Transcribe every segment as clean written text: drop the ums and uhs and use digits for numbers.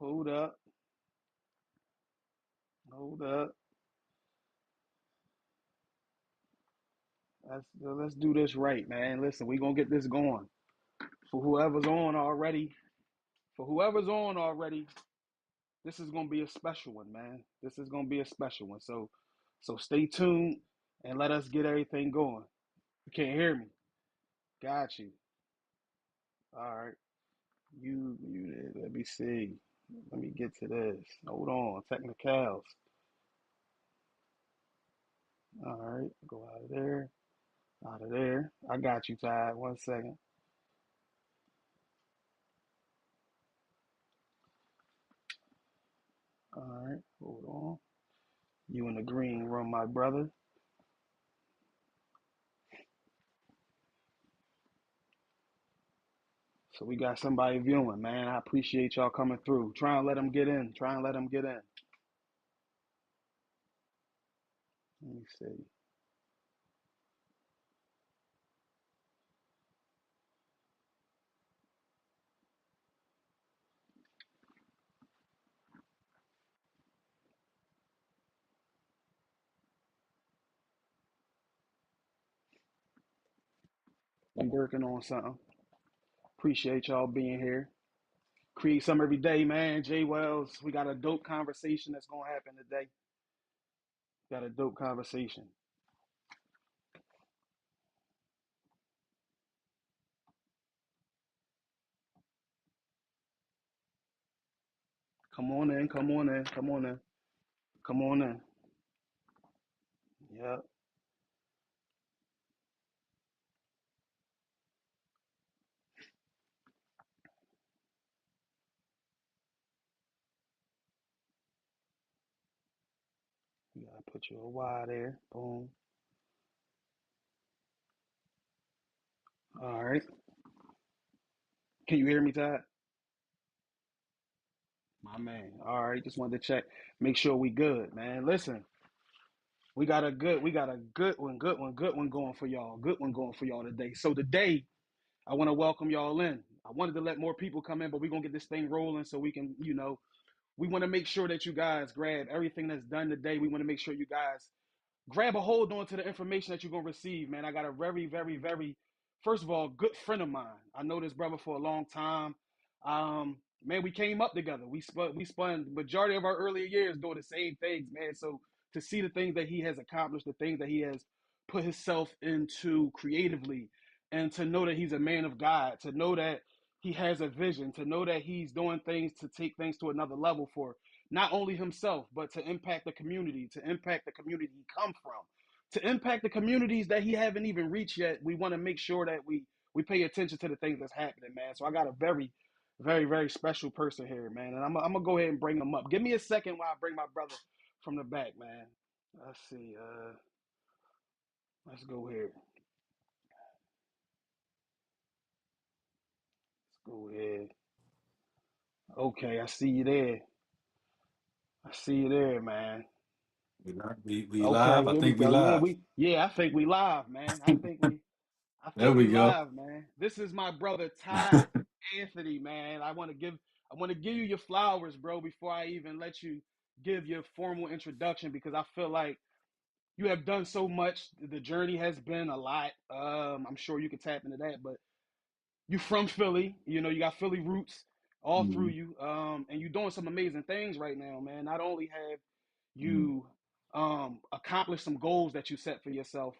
Hold up. Hold up. Let's do this right, man. Listen, we gonna get this going. For whoever's on already, for whoever's on already, this is gonna be a special one, man. This is gonna be a special one. So stay tuned and let us get everything going. You can't hear me. Got you. All right. You muted. Let me see. Let me get to this. Hold on. Technicals. All right. Go out of there. Out of there. I got you, Todd. 1 second. All right. Hold on. You in the green room, my brother. So we got somebody viewing, man. I appreciate y'all coming through. Try and let them get in. Try and let them get in. Let me see. We working on something. Appreciate y'all being here. Create some every day, man. Jay Wells, we got a dope conversation that's gonna happen today. Got a dope conversation. Come on in, come on in, come on in, come on in. Yep. We gotta put you a Y there. Boom. All right. Can you hear me, Todd? My man. All right. Just wanted to check, make sure we good, man. Listen, we got a good one going for y'all. Good one going for y'all today. So today, I want to welcome y'all in. I wanted to let more people come in, but we're gonna get this thing rolling so we can, we want to make sure that you guys grab everything that's done today. We want to make sure you guys grab a hold on to the information that you're gonna receive, man. I got a very, very, very, first of all, good friend of mine. I know this brother for a long time. Man, we came up together. We spun the majority of our earlier years doing the same things, man. So to see the things that he has accomplished, the things that he has put himself into creatively, and to know that he's a man of God, to know that he has a vision, to know that he's doing things to take things to another level for not only himself, but to impact the community, to impact the community he come from, to impact the communities that he haven't even reached yet. We want to make sure that we pay attention to the things that's happening, man. So I got a very, very, very special person here, man, and I'm gonna go ahead and bring him up. Give me a second while I bring my brother from the back, man. Let's see. Let's go here. Let's go ahead. Okay, I see you there. I see you there, man. We Okay, live. I here we think we go. Yeah, live. I think we live, man. I There think we we go. live, man. This is my brother Todd Anthony, man. I want to give you your flowers, bro, before I even let you give your formal introduction because I feel like you have done so much. The journey has been a lot. I'm sure you can tap into that, but you from Philly, you got Philly roots all through Mhm. you. And you're doing some amazing things right now, man. Not only have Mhm. you accomplished some goals that you set for yourself,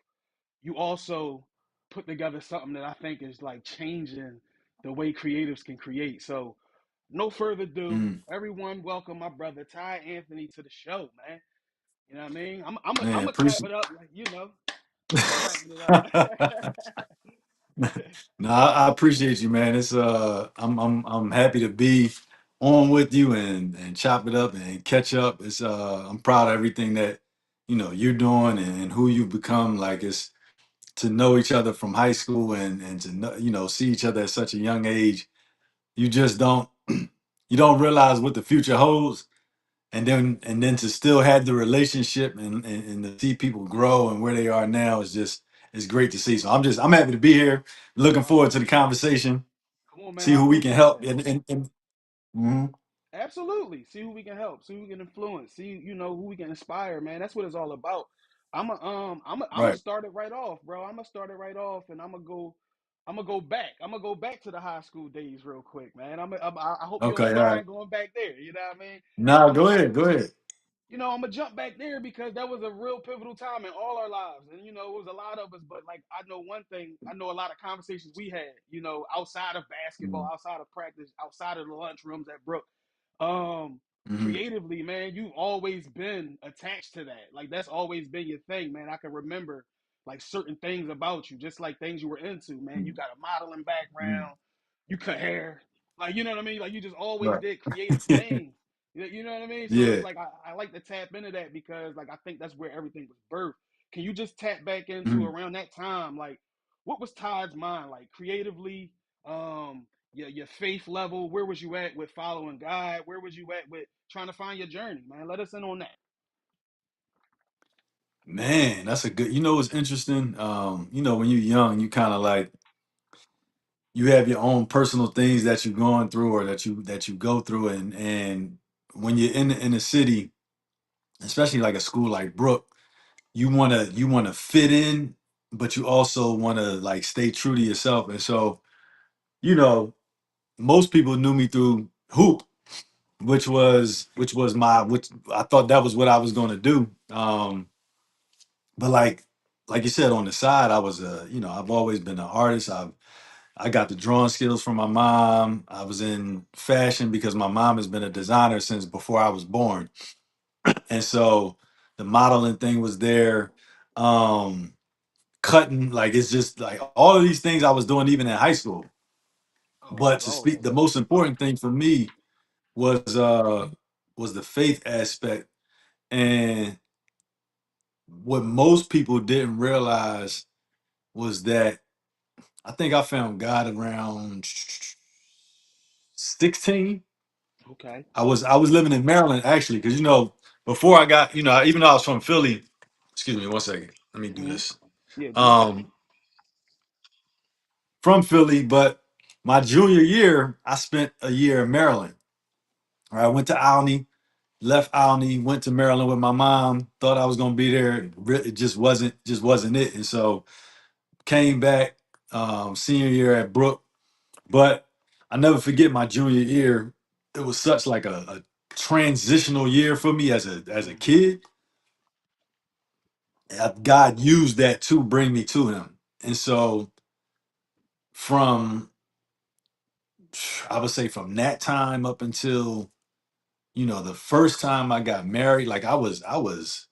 you also put together something that I think is like changing the way creatives can create. So, no further ado, Mm. everyone, welcome my brother Ty Anthony to the show, man. You know what I mean? I'm Man, gonna clap appreciate. it up, like we clapping it up. No, I appreciate you, man. It's I'm happy to be on with you and chop it up and catch up. It's I'm proud of everything that you're doing and who you've become. Like it's to know each other from high school and to know, see each other at such a young age. You just don't you don't realize what the future holds, and then to still have the relationship and to see people grow and where they are now is just it's great to see. So I'm happy to be here. Looking Oh forward to the man, conversation. come on, man. See I who we can appreciate help that. and mhm. Absolutely. See who we can help. See who we can influence. See, who we can inspire, man. That's what it's all about. I'm gonna Right. start it right off, bro. I'm gonna start it right off, and I'm gonna go back. I'm gonna go back to the high school days real quick, man. I hope you don't Okay. All right. mind going back there. You know what I mean? Nah, I'm go gonna ahead. Go ahead. I'm gonna jump back there because that was a real pivotal time in all our lives, and it was a lot of us. But like, I know one thing. I know a lot of conversations we had. Outside of basketball, outside of practice, outside of the lunchrooms at Brook. Mm-hmm. Creatively, man, you've always been attached to that. Like that's always been your thing, man. I can remember like certain things about you, just like things you were into, man. You got a modeling Mm-hmm. background, you cut hair, like you know what I mean. Like you just always Right. did creative things. You know what I mean? So it's Yeah. like I like to tap into that because like I think that's where everything was birthed. Can you just tap back into Mhm. around that time? Like, what was Todd's mind like creatively? Your faith level. Where was you at with following God? Where was you at with trying to find your journey, man? Let us in on that. Man, that's a good. You know what's interesting? When you're young, you kind of like you have your own personal things that you're going through or that you go through, and when you're in the city, especially like a school like Brook, you wanna fit in, but you also wanna like stay true to yourself. And so, you know, most people knew me through hoop, which I thought that was what I was gonna do. But like you said, on the side, I've always been an artist. I got the drawing skills from my mom. I was in fashion because my mom has been a designer since before I was born. And so the modeling thing was there. Um, Cutting, like it's just like all of these things I was doing even in high school. Oh But to speak, Lord. the most important thing for me was uh was the faith aspect. And what most people didn't realize was that I think I found God around 16. Okay. I was living in Maryland actually, because before I got, even though I was from Philly, excuse me one second. Let me do Hmm. this. Yeah, do your thing. Um, from Philly, but my junior year, I spent a year in Maryland. All right, I went to Albany, left Albany, went to Maryland with my mom, thought I was gonna be there. It just wasn't it. And so came back senior year at Brook. But I never forget my junior year. It was such like a transitional year for me as a Hmm. kid. God used that to bring me to Him, and so from I would say from that time up until the first time I got married, like I was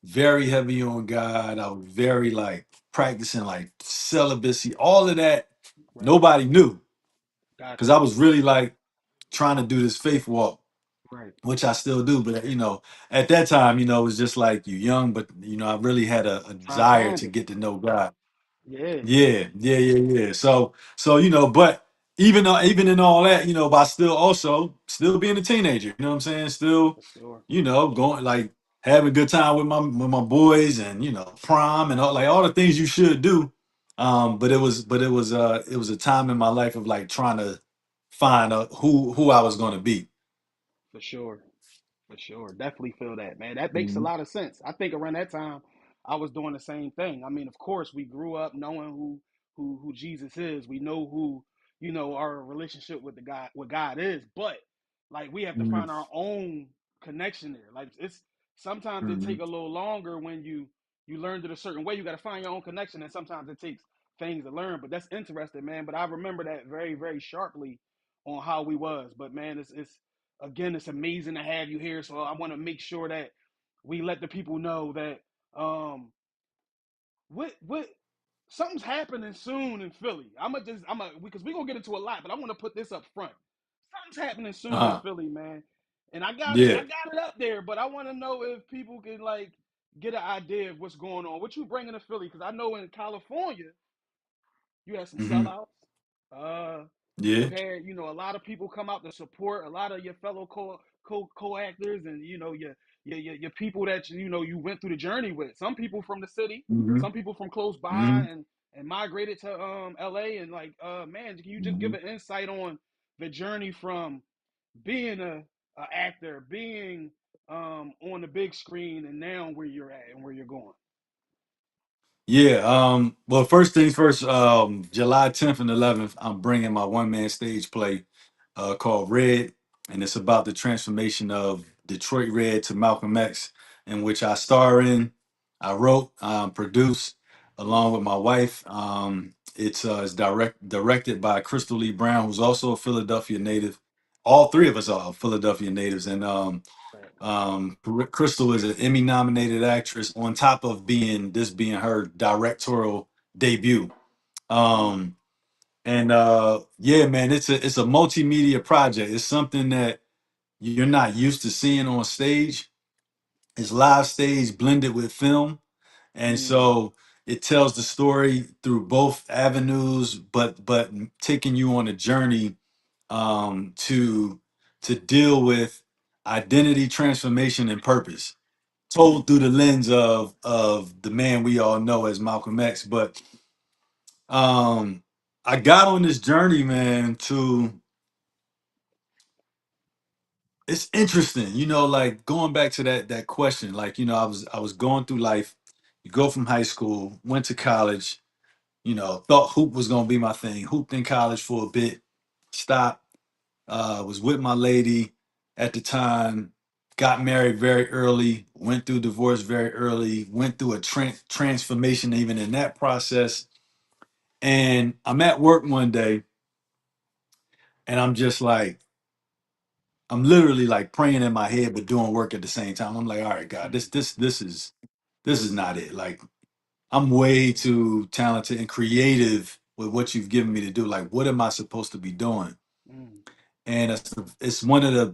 very heavy on God. I was very like practicing like celibacy, all of that. Right. Nobody knew because Got I you. was really like trying to do this faith walk, Right. which I still do. But at that time, it was just like you young, but I really had a Trying to desire find to it. get to know God. Yeah. Yeah, yeah, yeah, yeah. So but even in all that, but I still being a teenager. You know what I'm saying? Still, For sure. going like having a good time with my boys and prom and all the things you should do. But it was a time in my life of like trying to find who I was going to be. For sure. For sure. Definitely feel that, man. That makes a Mhm. lot of sense. I think around that time I was doing the same thing. I mean, of course, we grew up knowing who Jesus is. We know who, our relationship with God is, but like we have to Mhm. find our own connection there. Like it's sometimes it take Mhm. a little longer when you learned it a certain way. You got to find your own connection, and sometimes it takes things to learn. But that's interesting, man. But I remember that very, very sharply on how we was. But man, it's again, it's amazing to have you here. So I want to make sure that we let the people know that what something's happening soon in Philly. I'm a because we're gonna get into a lot, but I want to put this up front. Something's happening soon in Uh-huh. Philly, man. And I Yeah. got it up there, but I want to know if people can like get an idea of what's going on. What you bringing to Philly? Because I know in California you had some Hmm. sellouts. Uh, you Yeah. had, a lot of people come out to support a lot of your fellow co-actors, and your people that you went through the journey with. Some people from the city, Hmm. some people from close by, Hmm. and migrated to LA. And like, man, can you just give Hmm. an insight on the journey from being a an actor, being on the big screen, and now where you're at and where you're going? Yeah. Well, first things first. July 10th and 11th, I'm bringing my one man stage play, called Red, and it's about the transformation of Detroit Red to Malcolm X, in which I star in. I wrote, produced, Mm, along with my wife. It's directed by Crystal Lee Brown, who's also a Philadelphia native. All three of us are Philadelphia natives, and right. Crystal is an Emmy nominated actress on top of being her directorial debut. Mm, Um, and yeah, man, it's a multimedia project. It's something that you're not used to seeing on stage. It's live stage blended with film. And mm, so it tells the story through both avenues, but taking you on a journey, to deal with identity transformation and purpose, told through the lens of the man we all know as Malcolm X. But um I got on this journey, man, to it's interesting, like going back to that question. Like, I was going through life. You go from high school, went to college, thought hoop was gonna be my thing, hooped in college for a bit, stopped, was with my lady at the time, got married very early, went through divorce very early, went through a transformation even in that process. And I'm at work one day and I'm just like, I'm literally like praying in my head but doing work at the same time. I'm like, all right, God, mm, this is not it. Like, I'm way too talented and creative with what you've given me to do. Like, what am I supposed to be doing? mm, And it's one of the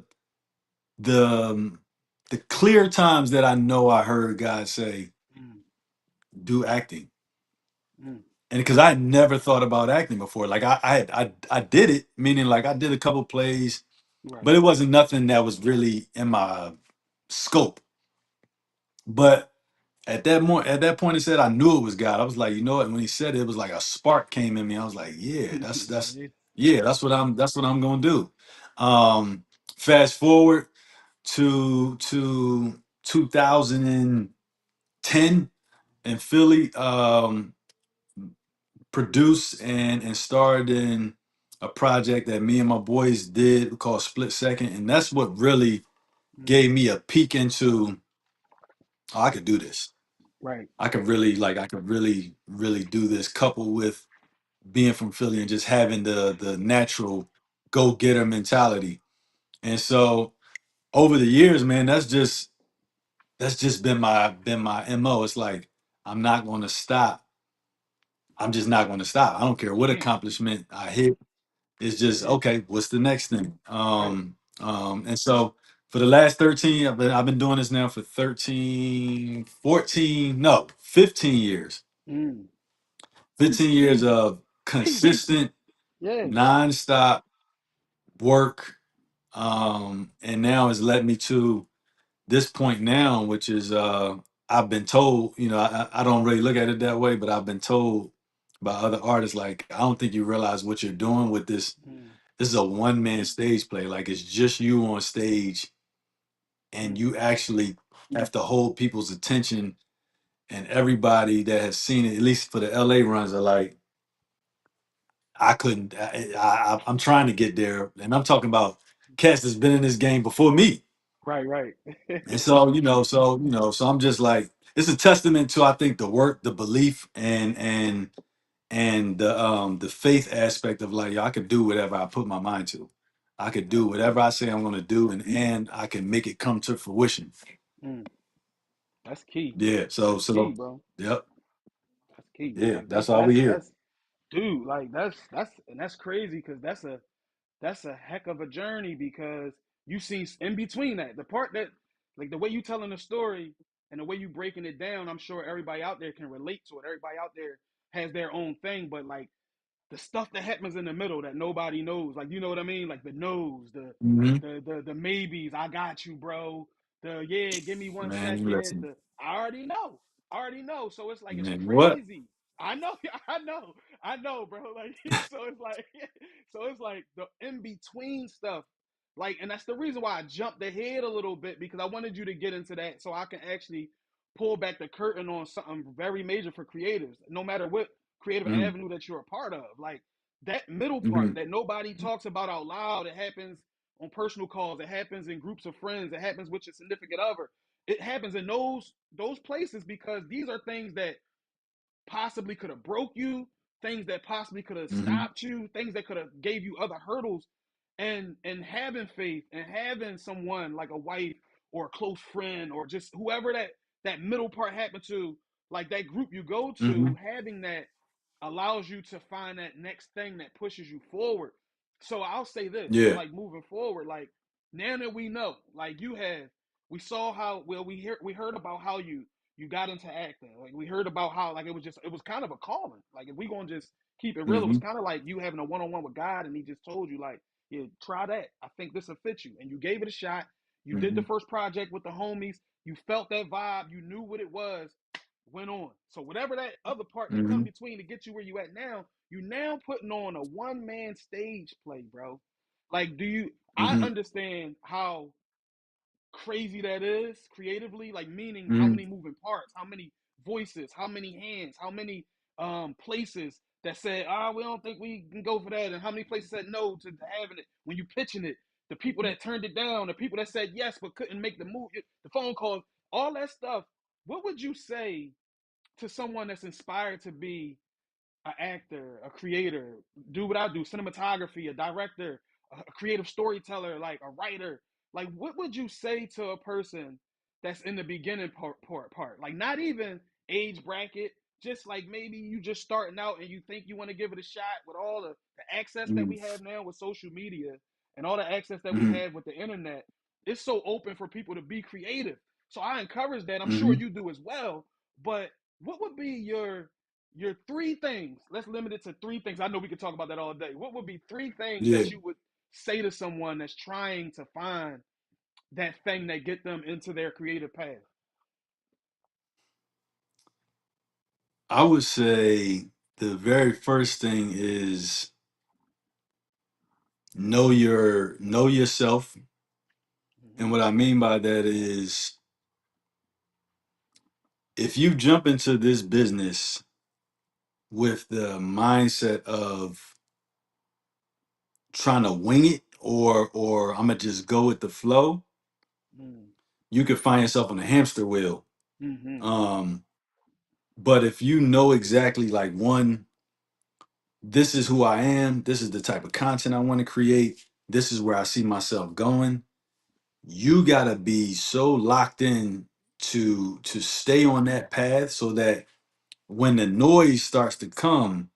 um, the clear times that I know I heard God say, mm, "Do acting," mm. and because I had never thought about acting before. Like, I did it, meaning like I did a couple plays, Right. but it wasn't nothing that was really in my scope. But at that point, he said I knew it was God. I was like, you know what? When he said it, it was like a spark came in me. I was like, yeah, that's Yeah. yeah, that's what I'm gonna do. Um, Fast forward to 2010 in Philly, produced and starred in a project that me and my boys did called Split Second, and that's what really Mm, gave me a peek into, oh, I could do this. right. I could really do this, coupled with being from Philly and just having the natural go getter mentality. And so over the years, man, that's just been my MO. It's like I'm not going to stop. I'm just not going to stop. I don't care what Mm, accomplishment I hit. It's just yeah. okay. What's the next thing? Right. And so for the last 13, I've been doing this now for 13, 14, no, 15 years. Mm. 15 years Sheesh. of consistent, Yeah. nonstop work. And now has led me to this point now, which is, I've been told, I don't really look at it that way, but I've been told by other artists, like, I don't think you realize what you're doing with this. Mm, This is a one man stage play. Like, it's just you on stage, and mm, you actually have to hold people's attention. And everybody that has seen it, at least for the LA runs, are like, I couldn't. I'm trying to get there, and I'm talking about cats that's been in this game before me. right. Right. And so, so I'm just like, it's a testament to, I think, the work, the belief, and the faith aspect of like, yo, I could do whatever I put my mind to. I could do That's whatever key. I say I'm going to do, and I can make it come to fruition. Mm, that's key. Yeah. So That's key, so, bro. yep. That's key. Yeah. Like That's all we hear. that's dude. Like that's crazy because that's a heck of a journey because you see in between that the part that like the way you telling the story and the way you breaking it down. I'm sure everybody out there can relate to it. Everybody out there has their own thing, but like the stuff that happens in the middle that nobody knows. Like you know what I mean? Like the no's, Hmm. the maybes. I got you, bro. The yeah, give me one Man, you second. listen. The I already know. I already know. So it's like it's Man, what? crazy. I know, I know, bro. Like so it's like so it's like the in between stuff. Like, and that's the reason why I jumped ahead a little bit, because I wanted you to get into that so I can actually pull back the curtain on something very major for creatives, no matter what creative Mm-hmm. avenue that you're a part of. Like that middle part Mm-hmm. that nobody talks about out loud, it happens on personal calls, it happens in groups of friends, it happens with your significant other. It happens in those places because these are things that possibly could have broke you, things that possibly could have Mm-hmm. stopped you, things that could have gave you other hurdles. And having faith and having someone like a wife or a close friend or just whoever that middle part happened to, like that group you go Mm-hmm. to, having that allows you to find that next thing that pushes you forward. So I'll say this, Yeah. like moving forward, like now that we know, like you have, we saw how well we heard about how you got into acting. Like we heard about how like it was kind of a calling. Like if we gonna just keep it real, it was Mm-hmm. kind of like you having a one on one with God, and He just told you like, yeah, try that. I think this will fit you, and you gave it a shot. You did the Mm-hmm. first project with the homies. You felt that vibe. You knew what it was. Went on. So whatever that other part that come Mm-hmm. between to get you where you at now, you now putting on a one man stage play, bro. Like, do you? I Mm-hmm. understand how crazy that is creatively, like meaning how Mm-hmm. many moving parts, how many voices, how many hands, how many places that said, we don't think we can go for that, and how many places said no to having it when you pitching it, the people that turned it down, the people that said yes but couldn't make the move, the phone calls, all that stuff. What would you say to someone that's inspired to be an actor, a creator, do what I do, cinematography, a director, a creative storyteller, like a writer? Like, what would you say to a person that's in the beginning part? Like, not even age bracket, just like maybe you just starting out and you think you want to give it a shot with all the access that we have now with social media and all the access that we Mm-hmm. have with the internet. It's so open for people to be creative. So I encourage that. I'm sure Mm-hmm. you do as well. But what would be your three things? Let's limit it to three things. I know we could talk about that all day. What would be three things Yeah. that you would say to someone that's trying to find that thing that get them into their creative path? I would say the very first thing is know yourself. And Mm-hmm. what I mean by that is if you jump into this business with the mindset of trying to wing it or I'm gonna just go with the flow, you could find yourself on a hamster wheel. Mm-hmm. Um, but if you know exactly like one, this is who I am, this is the type of content I want to create, this is where I see myself going, you gotta be so locked in to stay on that path so that when the noise starts to come,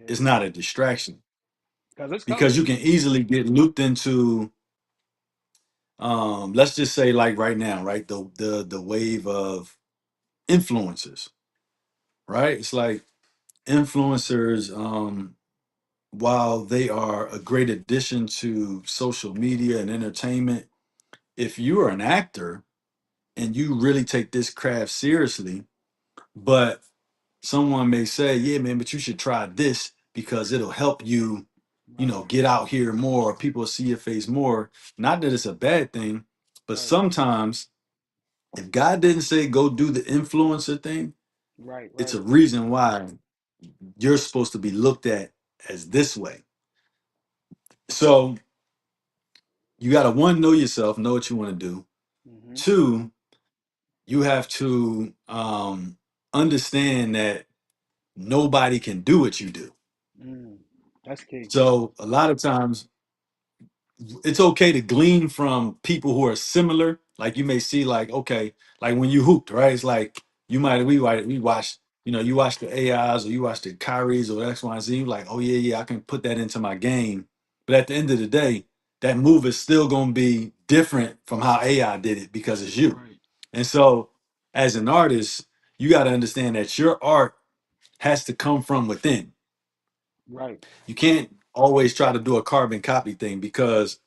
it's Yeah, not a distraction. because it's coming. Because you can easily get looped into let's just say like right now, right? The wave of influencers, right? It's like influencers, while they are a great addition to social media and entertainment, if you are an actor and you really take this craft seriously, but someone may say, yeah, man, but you should try this because it'll help you, Right, get out here more, people see your face more. Not that it's a bad thing, but right, sometimes if God didn't say go do the influencer thing, right, it's a right. reason why you're supposed to be looked at as this way. So you got to one, know yourself, know what you want to do. Mm-hmm. Two, you have to understand that nobody can do what you do. That's key. So a lot of times it's okay to glean from people who are similar. Like you may see, like, okay, like when you hooped, right? It's like we watch, you watch the AIs or you watch the Kyries or X, Y, and Z, you like, oh yeah, yeah, I can put that into my game. But at the end of the day, that move is still gonna be different from how AI did it because it's you. Right, And so as an artist, you got to understand that your art has to come from within. right. You can't always try to do a carbon copy thing because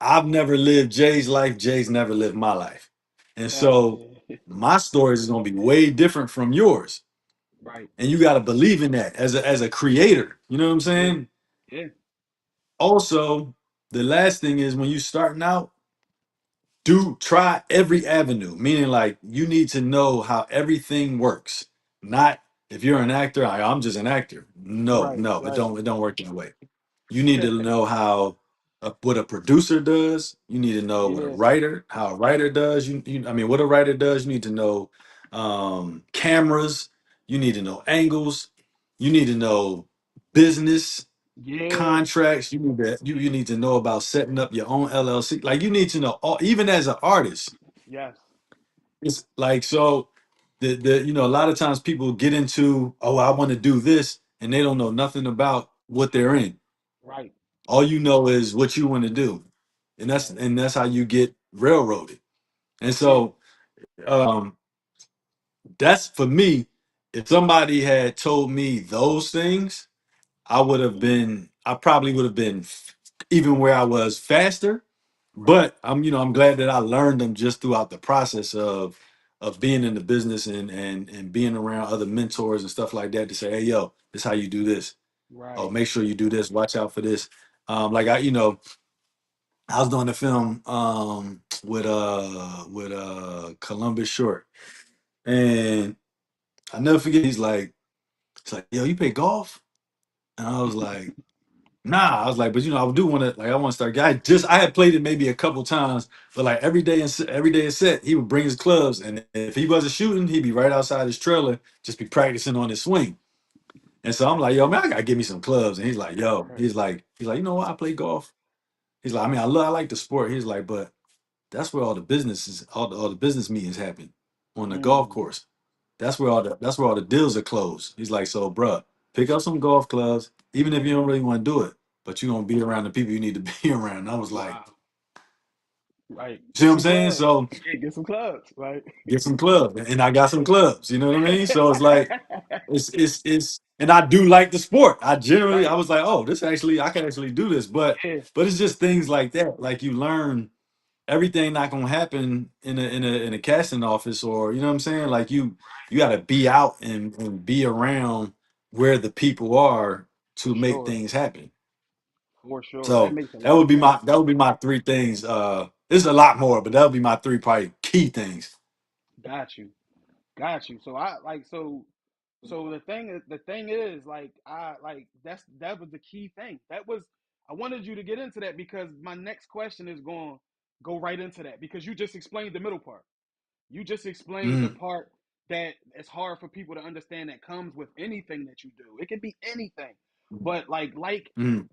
I've never lived Jay's life. Jay's never lived my life. And so Yeah. my stories is going to be way different from yours. Right. And you got to believe in that as a creator. You know what I'm Yeah. saying? Yeah. Also, the last thing is when you starting out, do try every avenue, meaning like you need to know how everything works. Not if you're an actor, I'm just an actor. No, Right, no, right. it don't work that way. You need to know how what a producer does. You need to know what a Yeah, writer, how a writer does. I mean, what a writer does. You need to know cameras. You need to know angles. You need to know business yeah, contracts. You need to know about setting up your own LLC. Like you need to know all, even as an artist. yes, It's like so the a lot of times people get into, oh, I want to do this, and they don't know nothing about what they're in. right. All you know is what you want to do, and Right. that's how you get railroaded. And Yeah. so that's for me. If somebody had told me those things, I probably would have been even where I was faster. Right. But I'm glad that I learned them just throughout the process of being in the business and being around other mentors and stuff like that to say, hey, yo, this is how you do this. Oh, Right. make sure you do this. Watch out for this. Like I was doing a film with Columbus Short, and I never forget. It's like, yo, you play golf, and I was like, nah. I was like, but I do want to, like, I want to start. I had played it maybe a couple times, but like every day in set, he would bring his clubs, and if he wasn't shooting, he'd be right outside his trailer, just be practicing on his swing. And so I'm like, yo, man, I gotta give me some clubs. And he's like, yo, Right. you know what? I play golf. He's like, I mean, I like the sport. He's like, but that's where all the business meetings happen on the golf Mm. course. That's where all the deals are closed. He's like, so, bruh, pick up some golf clubs, even if you don't really want to do it, but you're gonna be around the people you need to be around. And I was like, Wow. Right. see Get what I'm some saying? clubs. So Yeah, get some clubs. Right. get some clubs, and I got some clubs. You know what I mean? So it's like and I do like the sport. I Right. was like, oh, I can actually do this, Yeah. but it's just things like that. Like you learn everything not gonna happen in a casting office, or you know what I'm saying. Like you got to be out and be around where the people are For to make sure. things happen. For sure. That So makes a lot of sense. that would be my three things. There's a lot more, but that would be my three probably key things. Got you. Got you. So I like so the thing is like I like that was the key thing. That was I wanted you to get into that because my next question is going to go right into that because you just explained the middle part. You just explained the Mm, part that it's hard for people to understand that comes with anything that you do. It can be anything. But mm,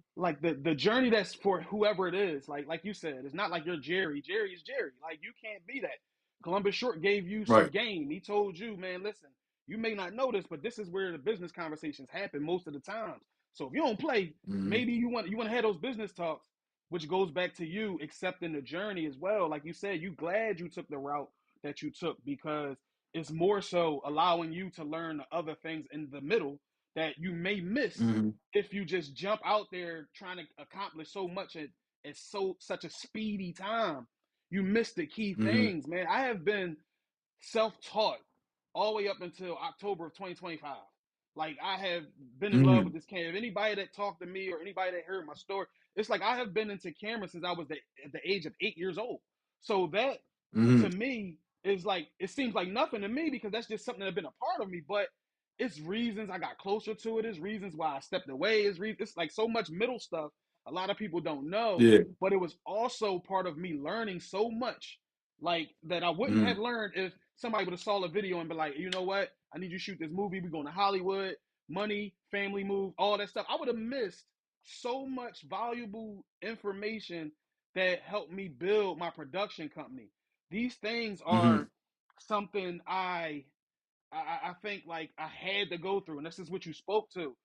the journey that's for whoever it is, like you said, it's not like you're Jerry. Jerry is Jerry. Like you can't be that. Columbus Short gave you some right. game. He told you, man, listen, you may not know this, but this is where the business conversations happen most of the times. So if you don't play, Mm, maybe you want to have those business talks, which goes back to you accepting the journey as well. Like you said, you glad you took the route that you took because it's more so allowing you to learn the other things in the middle that you may miss mm, if you just jump out there trying to accomplish so much at such a speedy time. You miss the key mm, things, man. I have been self-taught all the way up until October of 2025. Like I have been in love with mm, this camera. Anybody that talked to me or anybody that heard my story, it's like I have been into camera since I was at the age of 8 years old. So that to mm, me is like it seems like nothing to me because that's just something that's been a part of me. But it's reasons I got closer to it. It's reasons why I stepped away. It's like so much middle stuff a lot of people don't know. yeah. But it was also part of me learning so much like that I wouldn't have Mm, learned if somebody would have saw a video and be like, you know what? I need you to shoot this movie. We're going to Hollywood, money, family move, all that stuff. I would have missed so much valuable information that helped me build my production company. These things mm, are something I think like I had to go through, and this is what you spoke to.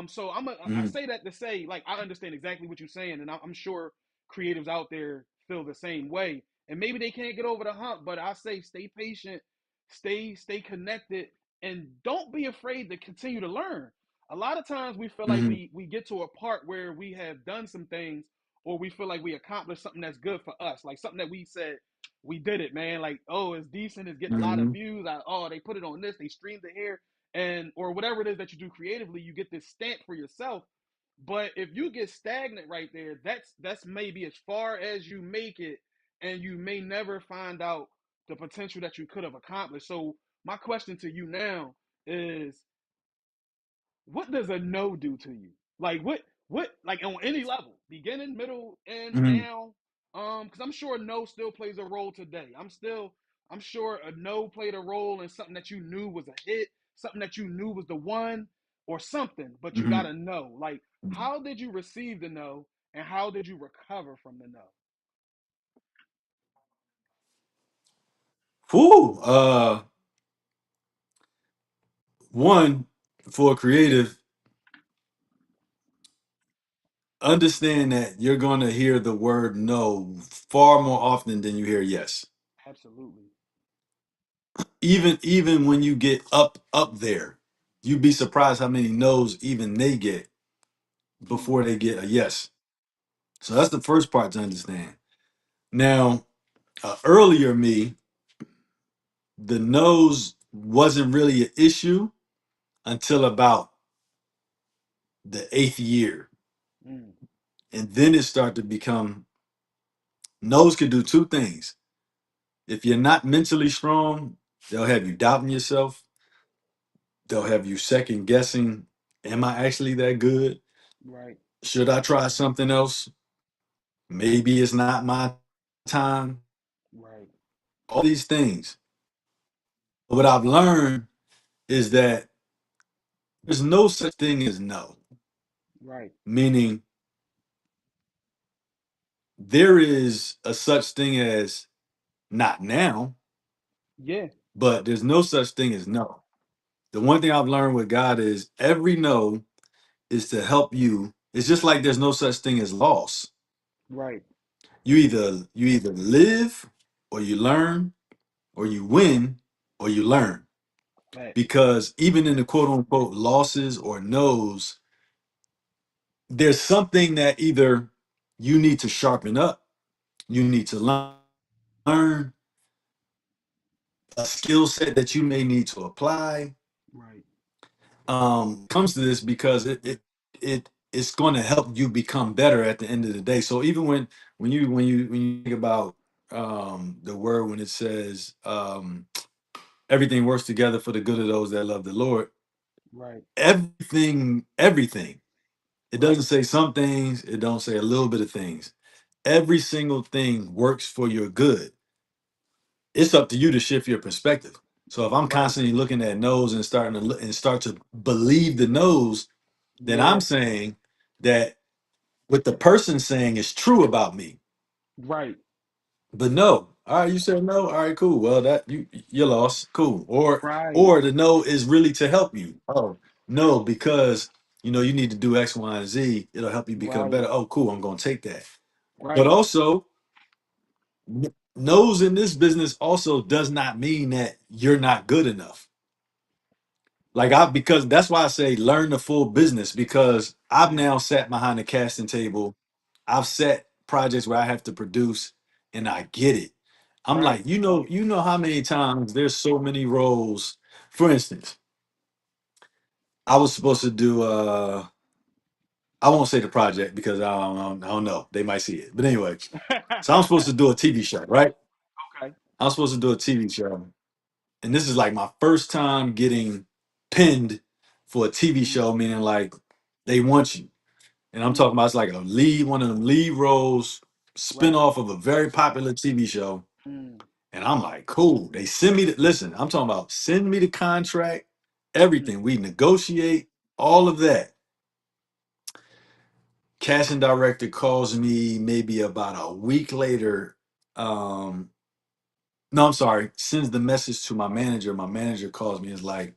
So I mm, say that to say like I understand exactly what you're saying, and I'm sure creatives out there feel the same way, and maybe they can't get over the hump. But I say stay patient, stay connected, and don't be afraid to continue to learn. A lot of times we feel like mm, we get to a part where we have done some things, or we feel like we accomplished something that's good for us, like something that we said we did it, man. Like, oh, it's decent. It's getting a lot of mm, views. Oh, they put it on this. They streamed it here, and or whatever it is that you do creatively, you get this stamp for yourself. But if you get stagnant right there, that's maybe as far as you make it, and you may never find out the potential that you could have accomplished. So my question to you now is, what does a no do to you? Like what like on any level, beginning, middle, and Mhm. now? Because I'm sure no still plays a role today. I'm sure a no played a role in something that you knew was a hit, something that you knew was the one, or something, but you Mhm. gotta know. Like, how did you receive the no, and how did you recover from the no? Whew. One, for a creative, understand that you're going to hear the word no far more often than you hear yes. Absolutely. Even when you get up there, you'd be surprised how many no's even they get before Mm, they get a yes. So that's the first part to understand. Now, earlier me, the no's wasn't really an issue until about the eighth year, mm, and then it started to become no's could do two things. If you're not mentally strong, they'll have you doubting yourself. They'll have you second guessing, am I actually that good? right, Should I try something else? Maybe it's not my time. right, All these things. What I've learned is that there's no such thing as no, right. meaning there is a such thing as not now, Yeah, but there's no such thing as no. The one thing I've learned with God is every no is to help you. It's just like there's no such thing as loss. right. You either live or you learn, or you win or you learn. Facts. Because even in the quote unquote losses or no's, there's something that either you need to sharpen up, you need to learn, a skill set that you may need to apply. Right. Comes to this because it's going to help you become better at the end of the day. So even when you think about the word when it says everything works together for the good of those that love the Lord, Right. everything. It doesn't say some things, it don't say a little bit of things. Every single thing works for your good. It's up to you to shift your perspective. So if I'm Right. constantly looking at no's and starting to look and start to believe the no's, then I'm Yeah. saying that what the person saying is true about me. Right. But no, all right, you said no. All right, cool. Well, that you lost. Cool. Or Right. or the no is really to help you. Oh no, because you need to do X, Y, and Z. It'll help you become Right. better. Oh, cool. I'm gonna take that. But Right. also, no's in this business also does not mean that you're not good enough. Like because that's why I say learn the full business because I've Mm. now sat behind the casting table. I've set projects where I have to produce and I get it. I'm Right. like, you know how many times there's so many roles. For instance, I was supposed to do I won't say the project because I don't know. They might see it. But anyway, so I'm supposed to do a TV show, right? Okay. I'm supposed to do a TV show. And this is like my first time getting pinned for a TV Mm. show, meaning like they want you. And I'm talking Mm. about it's like a lead, one of the lead roles, Right. spin-off of a very popular TV show. Mm. And I'm like, cool. They send me the listen, I'm talking about send me the contract, Mm. everything. We negotiate all of that. Casting director calls me maybe about a week later. Um, no, I'm sorry, sends the message to my manager. My manager calls me, is like,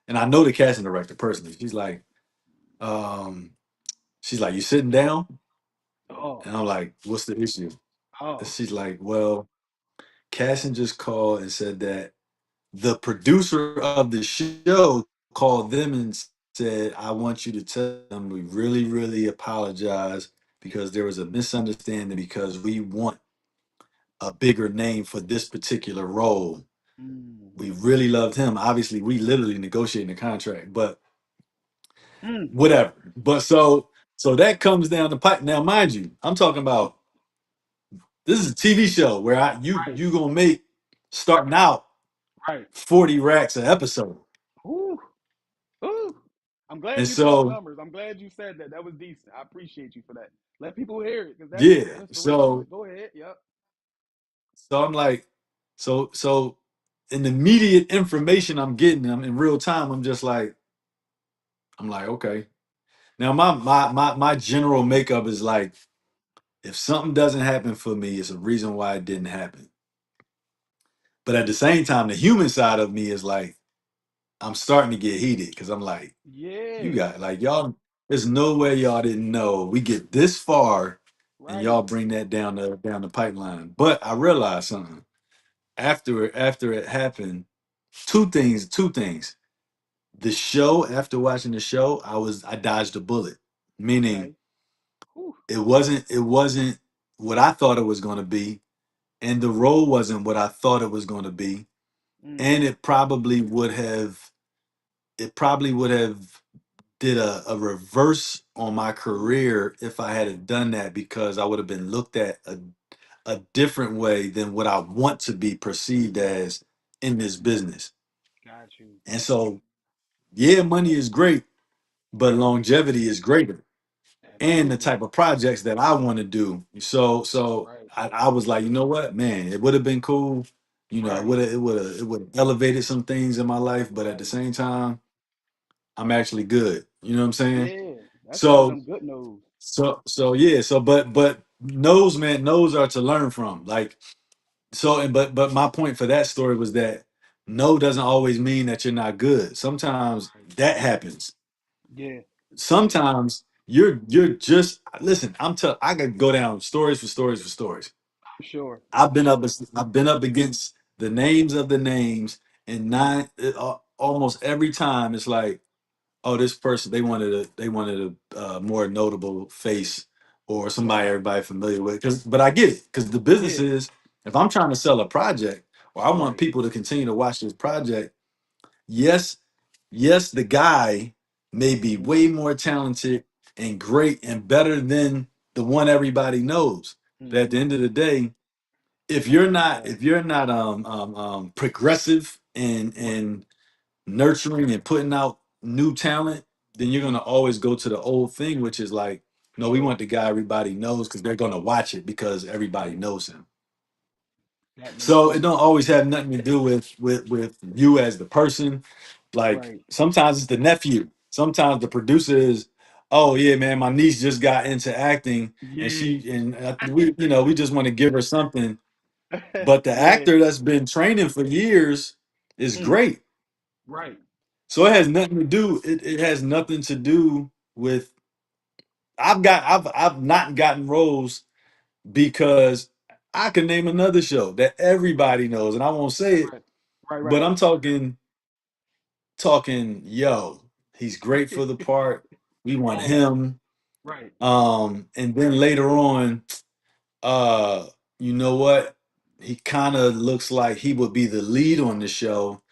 and I know the casting director personally. Um, she's like, you sitting down? Oh. And I'm like, what's the issue? And Oh. she's like, well, Cassie just called and said that the producer of the show called them and said, I want you to tell them we really, really apologize because there was a misunderstanding because we want a bigger name for this particular role. Mm. We really loved him. Obviously, we literally negotiating the contract, but Mm. whatever. But so So that comes down the pipe. Now, mind you, I'm talking about this is a TV show where Right, you gonna make starting out right. 40 racks an episode. Ooh, ooh. I'm glad And you talk so numbers. I'm glad you said that. That was decent. I appreciate you for that. Let people hear it because that's yeah, inspirational. Go ahead. Yep. so I'm like, so in the immediate information I'm getting, I'm in real time, I'm like, okay. Now my general makeup is like, if something doesn't happen for me, it's a reason why it didn't happen. But at the same time, the human side of me is like, I'm starting to get heated because I'm like, you Yeah. got like y'all, there's no way y'all didn't know we get this far and Right. y'all bring that down the pipeline. But I realized something. After it happened, two things. The show, after watching the show, I dodged a bullet. Meaning Okay. Whew. it wasn't what I thought it was gonna be, and the role wasn't what I thought it was gonna be. And Mm-hmm. it probably would have did a reverse on my career if I hadn't done that because I would have been looked at a different way than what I want to be perceived as in this business. Got you. And so, yeah, money is great, but Right. longevity is greater. And the Absolutely. type of projects that I want to do. So Right. I was like, you know what, man, it would have been cool. You know, Right. it would have elevated some things in my life, but at the Right. same time, I'm actually good. You know what I'm saying? Yeah. That's one of So them good news. so yeah, so but no's, man, no's are to learn from. Like so and but my point for that story was that no doesn't always mean that you're not good. Sometimes Right. that happens. Yeah. Sometimes you're just listen, I could go down stories for stories for stories. For sure. I've been up against the names of the names and almost every time it's like, oh, this person they wanted a more notable face or Right. somebody everybody familiar with. But I get it because the business Yeah. is if I'm trying to sell a project or I want Right. people to continue to watch this project, yes, yes, the guy may be Mm-hmm. way more talented and great and better than the one everybody knows. But at the Mm-hmm. end of the day, That's a big fact. if you're not progressive Right. and nurturing and putting out new talent, then you're gonna Mm. always go to the old thing, which is like, For no, we sure. want the guy everybody knows because they're gonna watch it because everybody Mm. knows him. That makes So it sense. don't always have nothing to do with you as the person. Like Right. sometimes it's the nephew. Sometimes the producer is, oh yeah, man, my niece just got into acting and Yeah. we we just want to give her something. But the Yeah. actor that's been training for years is Mm. great. Right. So it has nothing to do. It has nothing to do with. I've not gotten roles because I can name another show that everybody knows, and I won't say it, Right. Right. but Right. I'm talking. Yo, he's great for the part. We want All that. him. Right. And then later on, uh, you know what? He kind of looks like he would be the lead on the show,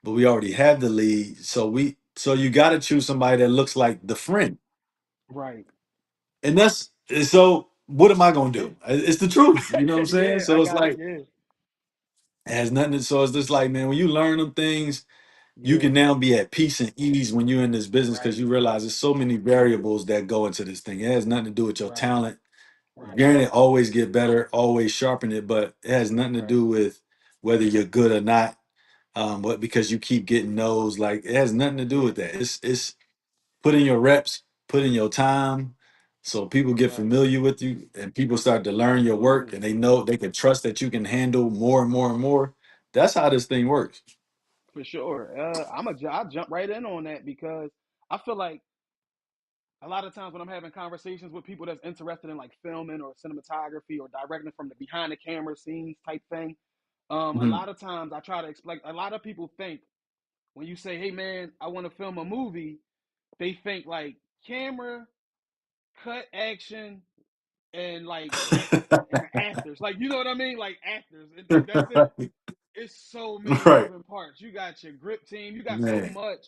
but we already have the lead, so you got to choose somebody that looks like the friend. Right. And so what am I gonna Yeah. do? It's the truth, you know what I'm saying? Yeah. I So it's got it. like Yeah. it has nothing to, so it's just like, man, when you learn them things, you Yeah. can now be at peace and ease when you're in this business because Right. you realize there's so many variables that go into this thing. It has nothing to do with your Right. talent. Right. Granted, always get better, always sharpen it, but it has nothing to Right. do with whether you're good or not. But because you keep getting no's, like it has nothing to do Yeah. with that. It's put in your reps, put in your time, so people get Right. familiar with you and people start to learn your work Absolutely. and they know they can trust that you can handle more and more and more. That's how this thing works. For sure. I'll jump right in on that because I feel like a lot of times when I'm having conversations with people that's interested in like filming or cinematography or directing from the behind the camera scenes type thing, a Mhm. lot of times I try to explain. A lot of people think when you say, "Hey, man, I want to film a movie," they think like camera, cut, action, and like and actors. Like you know what I mean? Like actors, and like that's it. It's so many Right, moving parts. You got your grip team. You got so man. much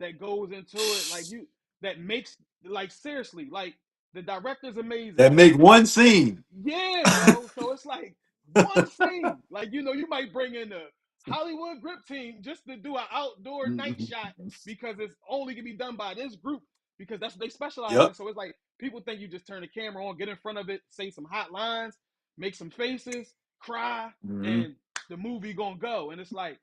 that goes into it. Like you that makes like seriously like. The director's amazing. That make one scene. Yeah, bro. So it's like one scene. Like, you might bring in the Hollywood grip team just to do an outdoor night Mhm. shot because it's only can be done by this group because that's what they specialize in. Yep. So it's like people think you just turn the camera on, get in front of it, say some hot lines, make some faces, cry, Hmm. and the movie gonna go. And it's like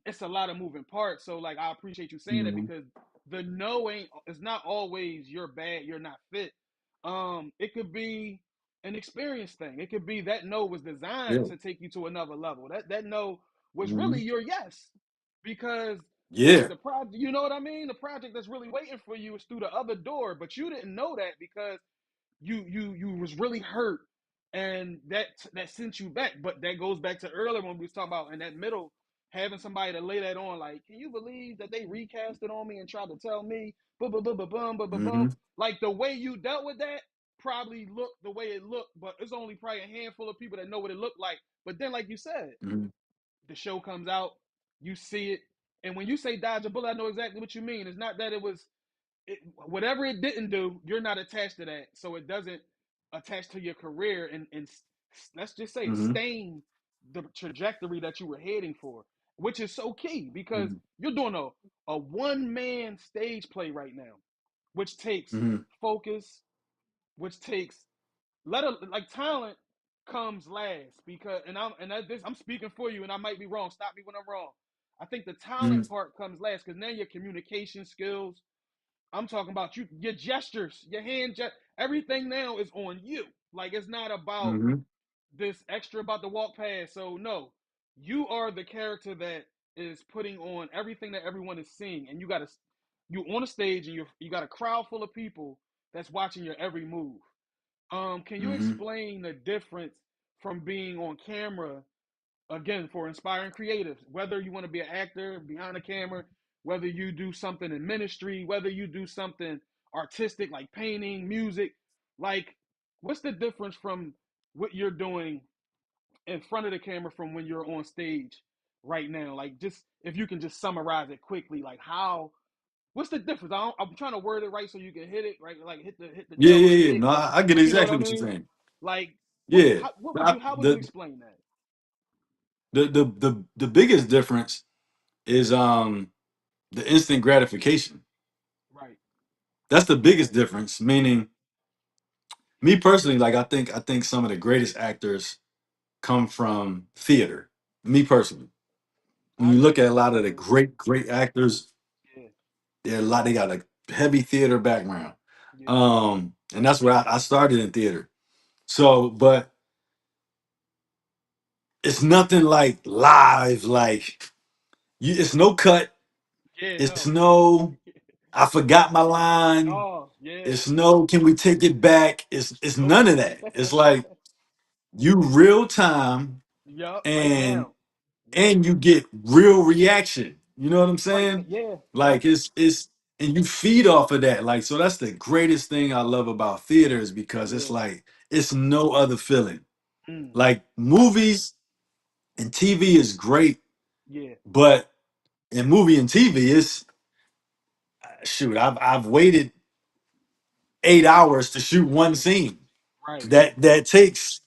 it's a lot of moving parts. So like I appreciate you saying that Hmm. because the no ain't it's not always you're bad, you're not fit. It could be an experience thing. It could be that no was designed Yeah. to take you to another level. That no was Hmm. really your yes because Yeah. the project, you know what I mean? The project that's really waiting for you is through the other door, but you didn't know that because you was really hurt, and that sent you back. But that goes back to earlier when we was talking about in that middle having somebody to lay that on. Like, can you believe that they recast it on me and tried to tell me, boom, boom, boom, boom, boom, boom, boom, boom. Hmm. Like the way you dealt with that probably looked the way it looked, but it's only probably a handful of people that know what it looked like. But then, like you said, Hmm. the show comes out, you see it, and when you say dodge a bullet, I know exactly what you mean. It's not that it was whatever it didn't do, you're not attached to that, so it doesn't attach to your career and let's just say Hmm. stain the trajectory that you were heading for, which is so key because Hmm. you're doing a one man stage play right now, which takes Hmm. focus, which takes like talent comes last because I'm speaking for you and I might be wrong. Stop me when I'm wrong. I think the Hmm. talent part comes last because now your communication skills, I'm talking about your gestures, your everything now is on you. Like it's not about Hmm. this extra about the walk past. So no, you are the character that is putting on everything that everyone is seeing, and you on a stage and you got a crowd full of people that's watching your every move. Can you Hmm. explain the difference from being on camera again for inspiring creatives, whether you want to be an actor behind the camera, whether you do something in ministry, whether you do something artistic like painting, music, like what's the difference from what you're doing in front of the camera from when you're on stage right now? Like just if you can just summarize it quickly, like how what's the difference? I'm trying to word it right so you can hit it right, like hit the Yeah, nail on the yeah, yeah. head No, quick. I get You know what exactly I what you're mean? saying. Like Yeah. how would you The explain that? the biggest difference is the instant gratification. Right. That's the biggest difference. Meaning, me personally, like I think some of the greatest actors come from theater. Me personally, when I you look agree. at a lot I of the agree. great actors, Yeah. they got a heavy theater background. Yeah. And that's where I started in theater. So, but it's nothing like live. Like it's no cut. Yeah. It's No. no. I forgot my line. Oh. Yeah. It's no. Can we take it back? It's Nope. none of that. It's like you real time Yup. Right and now. Yup. you get real reaction. You know what I'm Right now. saying? Yeah. Yup. Like it's and you feed off of that. Like so that's the greatest thing I love about theater is because it's Yeah. like it's no other feeling. Mm. Like movies and TV is great, Yeah. but in movie and TV it's shoot, I've waited 8 hours to shoot one Yeah. scene. Right. That takes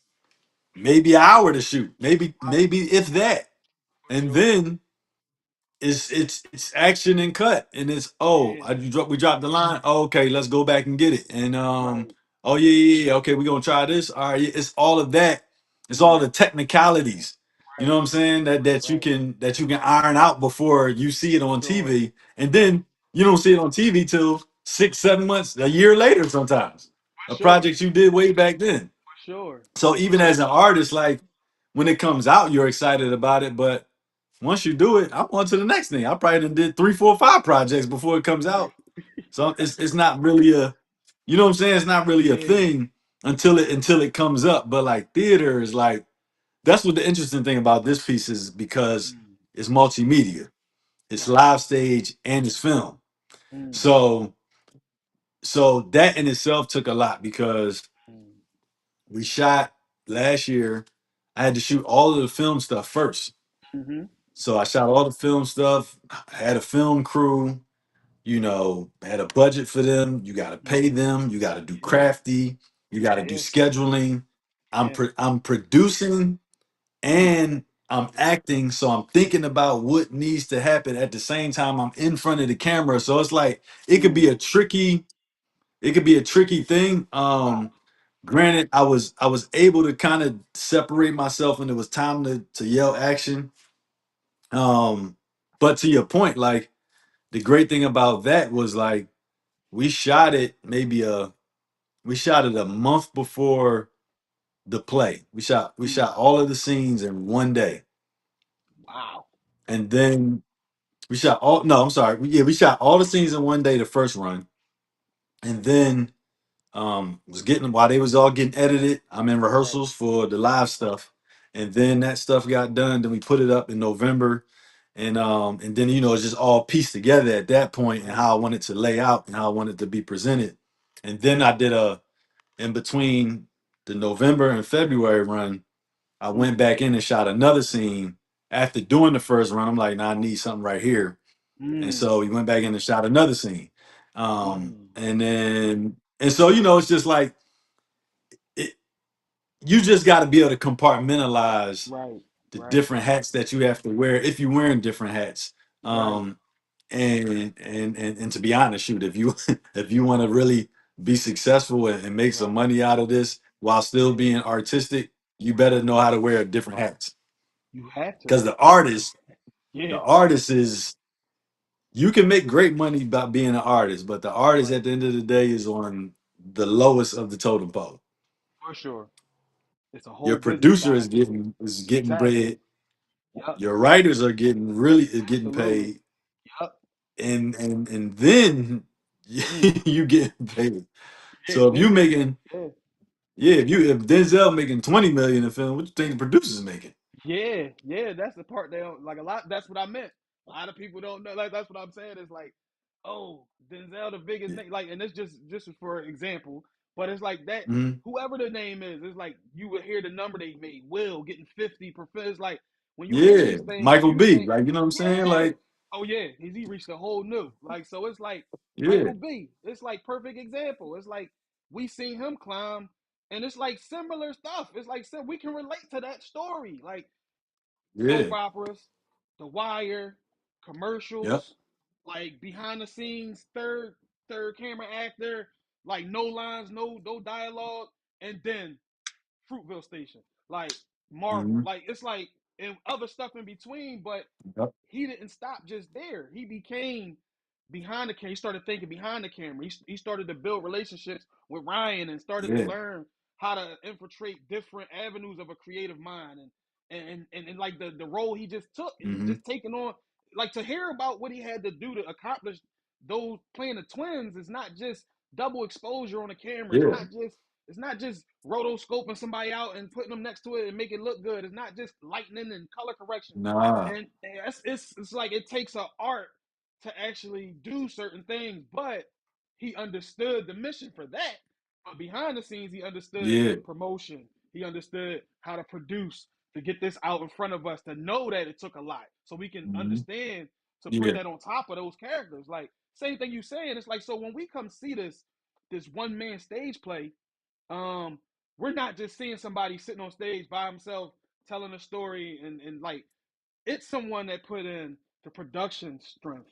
maybe an hour to shoot, Right. maybe if that. For And sure. then it's action and cut and it's oh Yeah. we dropped the line. Oh, okay, let's go back and get it. And Right. oh yeah, yeah, yeah, okay, we're gonna try this. All right, yeah, it's all of that. It's all Mm. the technicalities. You know Right. what I'm saying? Right. That you can iron out before you see it For on sure. TV. And then you don't see it on TV till 6, 7 months, a year later sometimes. For A sure. project you did way back then. For sure. So even as an artist, like when it comes out, you're excited about it, but once you do it, I'm on to the next thing. I probably done did 3, 4, 5 projects before it comes Right. out. So it's not really a, you know what I'm saying? It's not really a Yeah. thing until it comes up. But like theater is like that's what the interesting thing about this piece is because Mm. it's multimedia. It's Right. live stage and it's film. Mm. So that in itself took a lot because Mm. we shot last year. I had to shoot all of the film stuff first. Mm-hmm. So I shot all the film stuff. I had a film crew. had a budget for them. You got to pay Mm-hmm. them. You got to do Yeah. crafty. You got to do Yeah. scheduling. Yeah. I'm producing Mm. and I'm acting, so I'm thinking about what needs to happen at the same time I'm in front of the camera. So it's like it could be Mm. a tricky, it could be a tricky thing. Wow. Granted, I was able to kind of separate myself when it was time to yell action. Um, but to your point, like the great thing about that was like we shot it we shot it a month before the play. We shot Mm. all of the scenes in one day. Wow. And then we shot all no, I'm sorry. We shot all the scenes in one day the first run. And then was getting while they was all getting edited, I'm in Right. rehearsals for the live stuff. And then that stuff got done. Then we put it up in November. And then it's just all pieced together at that point and Right. how I wanted to lay out and how I wanted to be presented. And then I did a in between the November and February run, I went Mm. back in and shot another scene after doing the first run. I'm like, nah, I need something right here. And Mm. so we went back in and shot another scene. Mm. And so, it's just like it, you just got to be able to compartmentalize Right. the Right. different hats that you have to wear if you're wearing different hats. Right. Um, and to be honest, shoot, if you if you want to really be successful and make some Right. money out of this while still Yeah. being artistic, you better know how to wear different hats. You have to. Because the Yeah. artist is you can make great money by being an artist, but the artist Right. at the end of the day is on the lowest of the totem pole. For sure. It's a Your whole business producer side to it. is getting Exactly. bread. Yep. Your writers are getting Absolutely. paid, Yep. and then Mm. you getting paid. Yeah. So if you Then you. making Yeah. yeah, if Denzel making 20 million a film, what you think the producer's making? Yeah, yeah, that's the part they don't like a lot. That's what I meant. A lot of people don't know. Like that's what I'm saying. It's like, oh, Denzel the biggest Yeah. name. Like, and it's just for example, but it's like that. Mhm. Whoever the name is, it's like you would hear the number they made. Will getting 50 per film. It's like when you hear Yeah, these things, Michael you B. think, Like you know what I'm saying? yeah, Like oh yeah, he reached a whole new. Like so, it's like yeah, Michael B. It's like perfect example. It's like we seen him climb, and it's like similar stuff. It's like so we can relate to that story. Like yeah, soap operas, The Wire, yep, commercials, like behind the scenes, third camera actor, like no lines, no dialogue, and then Fruitville Station, like Marvel, hmm like it's like and other stuff in between, but yep, he didn't stop just there. He became behind the camera. He started thinking behind the camera. He started to build relationships with Ryan and started to yeah, learn how to infiltrate different avenues of a creative mind and like the role he just took and hmm just taking on like to hear about what he had to do to accomplish those playing the twins is not just double exposure on the camera. yeah, It's not just rotoscoping somebody out and putting them next to it and make it look good. It's not just lightning and color correction nah, and it's like it takes an art to actually do certain things, but he understood the mission for that. But behind the scenes, he understood yeah, promotion. He understood how to produce to get this out in front of us to know that it took a lot, so we can hmm understand to put yeah, that on top of those characters. Like same thing you saying. It's like so when we come see this one man stage play, um, we're not just seeing somebody sitting on stage by himself telling a story and like it's someone that put in the production strength.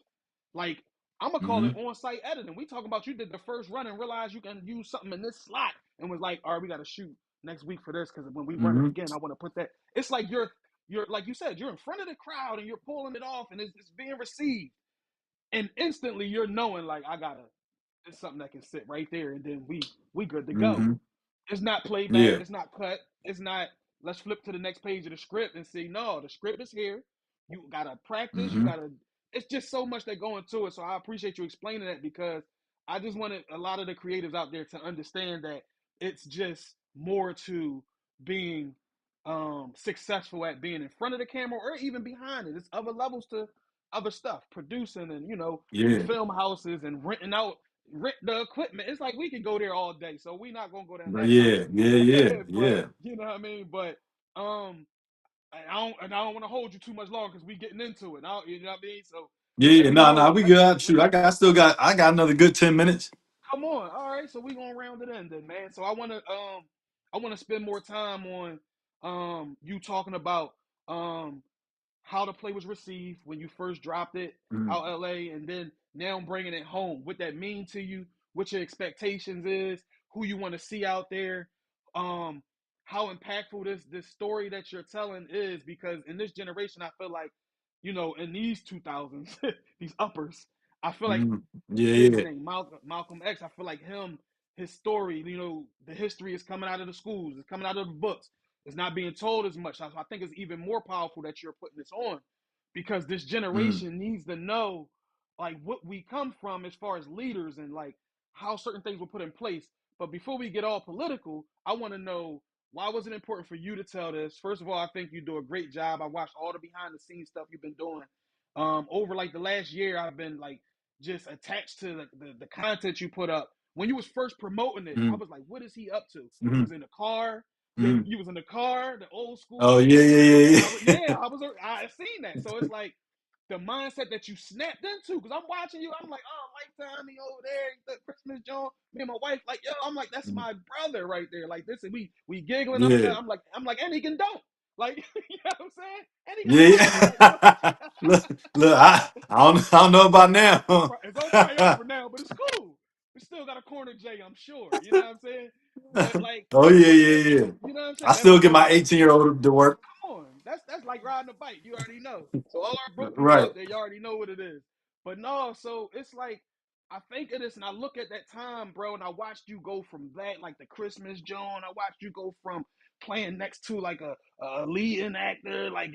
Like I'm gonna call it hmm on-site editing. We talking about you did the first run and realized you can use something in this slot and was like, all right, we got to shoot next week for this because when we run it hmm again, I want to put that. It's like you're like you said, you're in front of the crowd and you're pulling it off and it's being received, and instantly you're knowing like I gotta. It's something that can sit right there, and then we good to go. hmm It's not playback. yeah, It's not cut. It's not let's flip to the next page of the script and see. No, the script is here. You gotta practice. You hmm gotta. It's just so much that go into it. So I appreciate you explaining that because I just wanted a lot of the creatives out there to understand that it's just more to being successful at being in front of the camera or even behind it. It's other levels to other stuff, producing and yeah, film houses and rent the equipment. It's like we can go there all day, so we're not gonna go down but that path. yeah, yeah, yeah, But yeah, you know what I mean. But um, I don't want to hold you too much long because we getting into it. You know what I mean. So Yeah, Let yeah, me no, know. no, we good. Shoot, I got another good 10 minutes. Come on. All right, so we gonna round it in then, man. So I wanna spend more time on you talking about um how the play was received when you first dropped it Mhm, out LA, and then now bringing it home. What that mean to you? What your expectations is? Who you want to see out there? Um, how impactful this story that you're telling is, because in this generation, I feel like, in these 2000s, these uppers, I feel like mhm. Yeah, what's his yeah. name, Malcolm X. I feel like his story. The history is coming out of the schools. It's coming out of the books. It's not being told as much. So I think it's even more powerful that you're putting this on, because this Mm, generation needs to know like what we come from as far as leaders, and like how certain things were put in place. But before we get all political, I want to know, why was it important for you to tell this? First of all, I think you do a great job. I watched all the behind the scenes stuff you've been doing. Over like the last year, I've been like just attached to the content you put up. When you was first promoting it, I mm, was like, what is he up to? You mm, was in the car. mm. You was in the car, the old school Oh yeah, shit. yeah, I was, yeah, I seen that. So it's like the mindset that you snapped into. Because I'm watching you, I'm like, oh, Lifetime, he over there, the Christmas John. Me and my wife, like, yo, I'm like, that's yeah. my brother right there. Like this, and we giggling. Yeah, I'm like, and he can dunk. Like, you know what I'm saying? And he can yeah, dunk. Like, so yeah. Look, I don't know about now. it's on trial for now, but it's cool. We still got a corner J, I'm sure. You know what I'm saying? But like, Oh yeah, it, yeah, yeah. you know what I'm I saying? Let still him get go. my 18-year-old to work. Come on, that's like riding a bike. You already know. So all our broke people Right. out there, you already know what it is. But no, so it's like I think of this and I look at that time, bro, and I watched you go from that, like the Christmas Joan. I watched you go from playing next to like a leading actor, like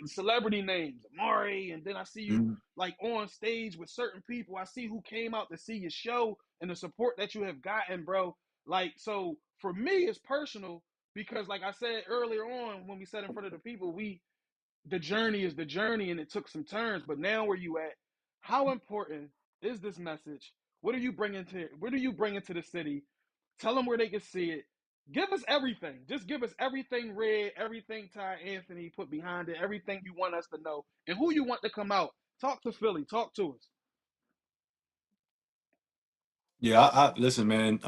celebrity names, Amari, and then I see you Mm, like on stage with certain people. I see who came out to see your show and the support that you have gotten, bro. Like, so for me, it's personal, because like I said earlier on when we sat in front of the people, we the journey is the journey, and it took some turns, but now where you at? How important is this message? What do you bring into the city? Tell them where they can see it. Give us everything. Just give us everything, Red, everything Todd Anthony put behind it, everything you want us to know, and who you want to come out. Talk to Philly. Talk to us. yeah, I listen, man.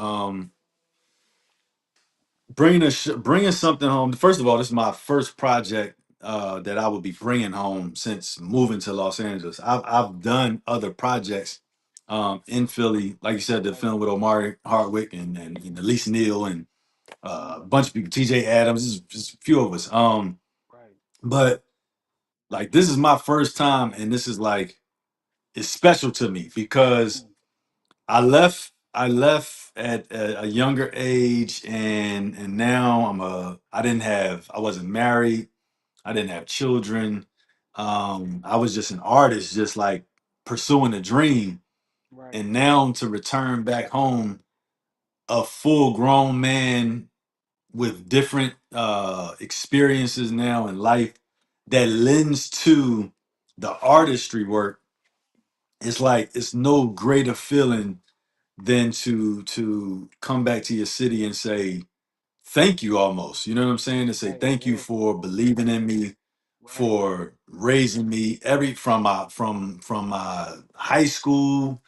Bringing something home. First of all, this is my first project that I will be bringing home since moving to Los Angeles. I've done other projects in Philly, like you said, the Right, film with Omari Hardwick and Elise Neal and a bunch of people, T.J. Adams, just a few of us. right. But like this is my first time, and this is like it's special to me because Mm, I left at a younger age, and now I wasn't married. I didn't have children. I was just an artist, just like pursuing a dream. right, And now to return back home, a full grown man with different experiences now in life that lends to the artistry work. It's like it's no greater feeling than to come back to your city and say thank you, almost, you know what I'm saying, to say right. thank you Yeah, for believing in me, right, for raising me every from my high school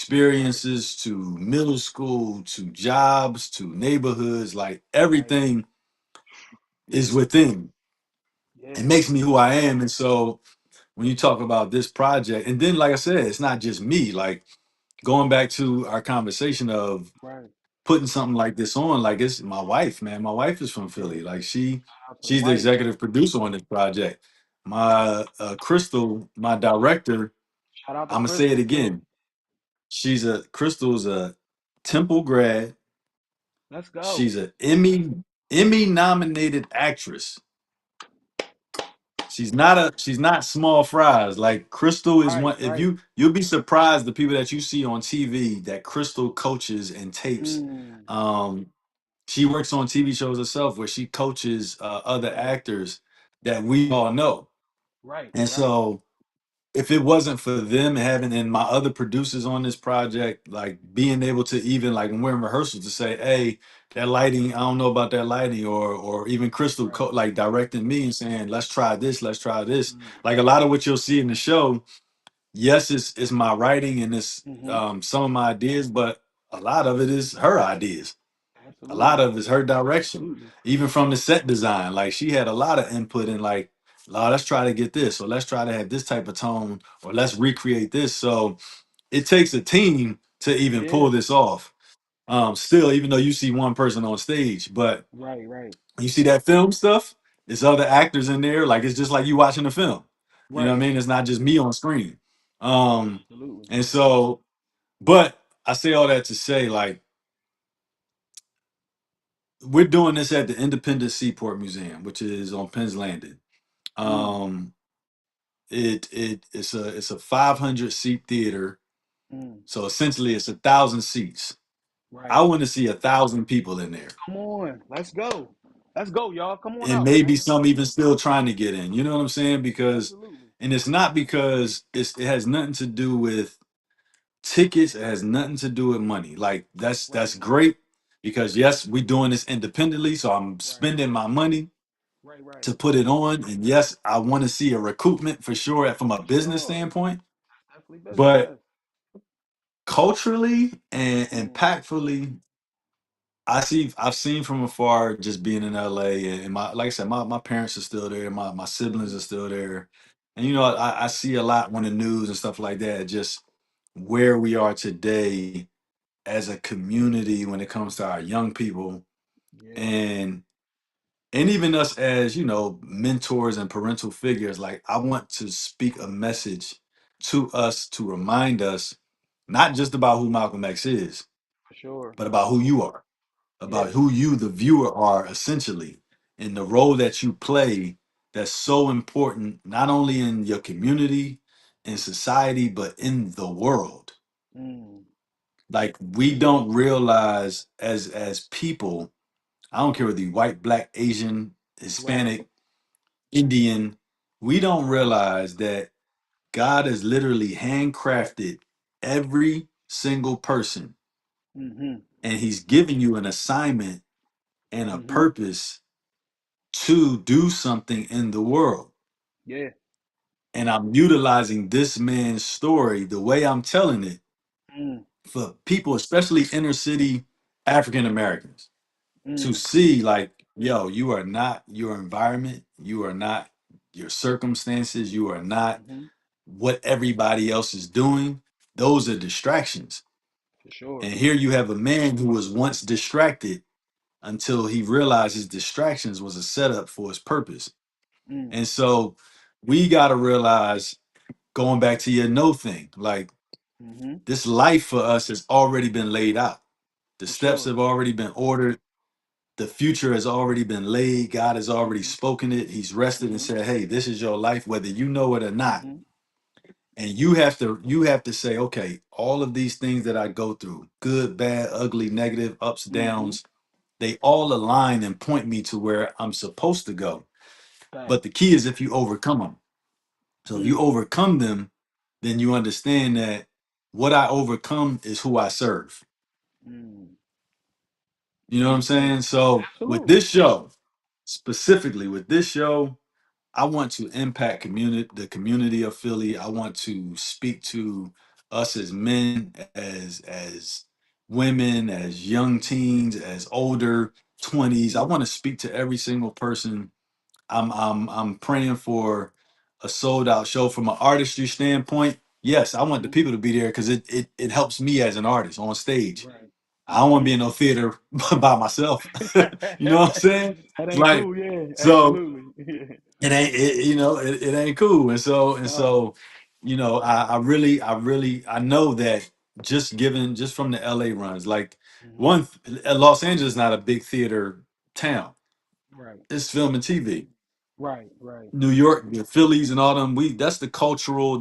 right, experiences to middle school to jobs to neighborhoods, like right. everything is within. It Yeah, makes me who I am. And so when you talk about this project, and then like I said, it's not just me, like going back to our conversation of right. putting something like this on, like it's my wife, man. My wife is from Yeah. Philly. Like Shout out to the she's the wife. executive producer on this project. My Crystal, my director, Shout out to I'm gonna say it Crystal too. again. Crystal's a Temple grad. Let's go. She's a Emmy nominated actress. She's not small fries. Like Crystal is Right, one. If right. you'll be surprised the people that you see on TV that Crystal coaches and tapes. Mm, Um, she works on TV shows herself where she coaches other right, actors that we all know. right, And right. so if it wasn't for them having and my other producers on this project, like being able to even like when we're in rehearsal to say, hey, that lighting, I don't know about that lighting, or even Crystal Right. like directing me and saying, let's try this, let's try this. Mm, Like a lot of what you'll see in the show yes, it's my writing and it's Mm-hmm. some of my ideas, but a lot of it is her ideas. A lot Absolutely. of it's her direction, Absolutely. even from the set design. Like she had a lot of input in like, "Oh, let's try to get this, or let's try to have this type of tone, or let's recreate this." So it takes a team to even Yeah. pull this off. Still, even though you see one person on stage, but Right. Right. you see that film stuff, there's other actors in there. Like it's just like you watching a film. You know what I Right. mean? It's not just me on screen. Absolutely. And so, but I say all that to say, like, we're doing this at the Independent Seaport Museum, which is on Penn's Landing. Mm. Um, it's a 500 seat theater, Mm. so essentially it's 1,000 seats. I Right. want to see 1,000 people in there, Come on. Let's go. Let's go, y'all. Come on and out, maybe man. some even still trying to get in. You know what I'm saying? Because, Absolutely. and it's not because it has nothing to do with tickets. It has nothing to do with money. Like that's Right. great because yes, we doing this independently, so I'm Right. spending my money Right. Right. to put it on. And yes, I want to see a recoupment for sure from a For business sure. standpoint. Definitely business. But Yes. culturally and Mm. impactfully, I've seen from afar just being in LA and my like I said, my parents are still there, my siblings Mm-hmm. are still there. And you know, I see a lot on the news and stuff like that, just where we are today as a community when it comes to our young people Yeah. and even us as mentors and parental figures. Like I want to speak a message to us to remind us not just about who Malcolm X is, For sure. but about who you are, about Yes. who you the viewer are essentially, and the role that you play that's so important not only in your community, in society, but in the world. Mm. Like we don't realize as people, I don't care whether you white, black, Asian, Right. Hispanic, Indian, we don't realize that God has literally handcrafted every single person, Mm-hmm. and he's given you an assignment and a Mm-hmm. purpose to do something in the world. Yeah. And I'm utilizing this man's story, the way I'm telling it, Mm. for people, especially inner city African Americans, to Mm. see like, yo, you are not your environment, you are not your circumstances, you are not Mm-hmm. what everybody else is doing. Those are distractions. For sure. And here you have a man who was once distracted until he realized his distractions was a setup for his purpose. Mm. And so we got to realize, going back to your no thing, like Mm-hmm. this life for us has already been laid out. The For steps sure. have already been ordered. The future has already been laid. God has already Mm-hmm. spoken it. He's rested and Mm-hmm. said, "Hey, this is your life, whether you know it or not." Mm-hmm. And you have to say, "Okay, all of these things that I go through, good, bad, ugly, negative, ups, Mm-hmm. downs, they all align and point me to where I'm supposed to go." But Facts. the key is if you overcome them. So if you Mm. overcome them, then you understand that what I overcome is who I serve. Mm. You know what I'm Mm-mm. saying? So with Absolutely. this show, specifically with this show, I want to impact the community of Philly. I want to speak to us as men, as women, as young teens, as older 20s. I Mm. want to speak to every single person. I'm praying for a sold out show from an artistry standpoint. Yes, I want the Mm-hmm. people to be there because it helps me as an artist on stage. Right. I don't want to Mm-hmm. be in no theater by myself. You know what I'm saying? That It's ain't like, cool. Yeah. so Absolutely. Yeah. it ain't cool. Nah. I know that just from the LA runs, like Mm-hmm. one Los Angeles is not a big theater town. Right. It's film and TV. Right. Right. New York, the Phillies and all them, that's the cultural,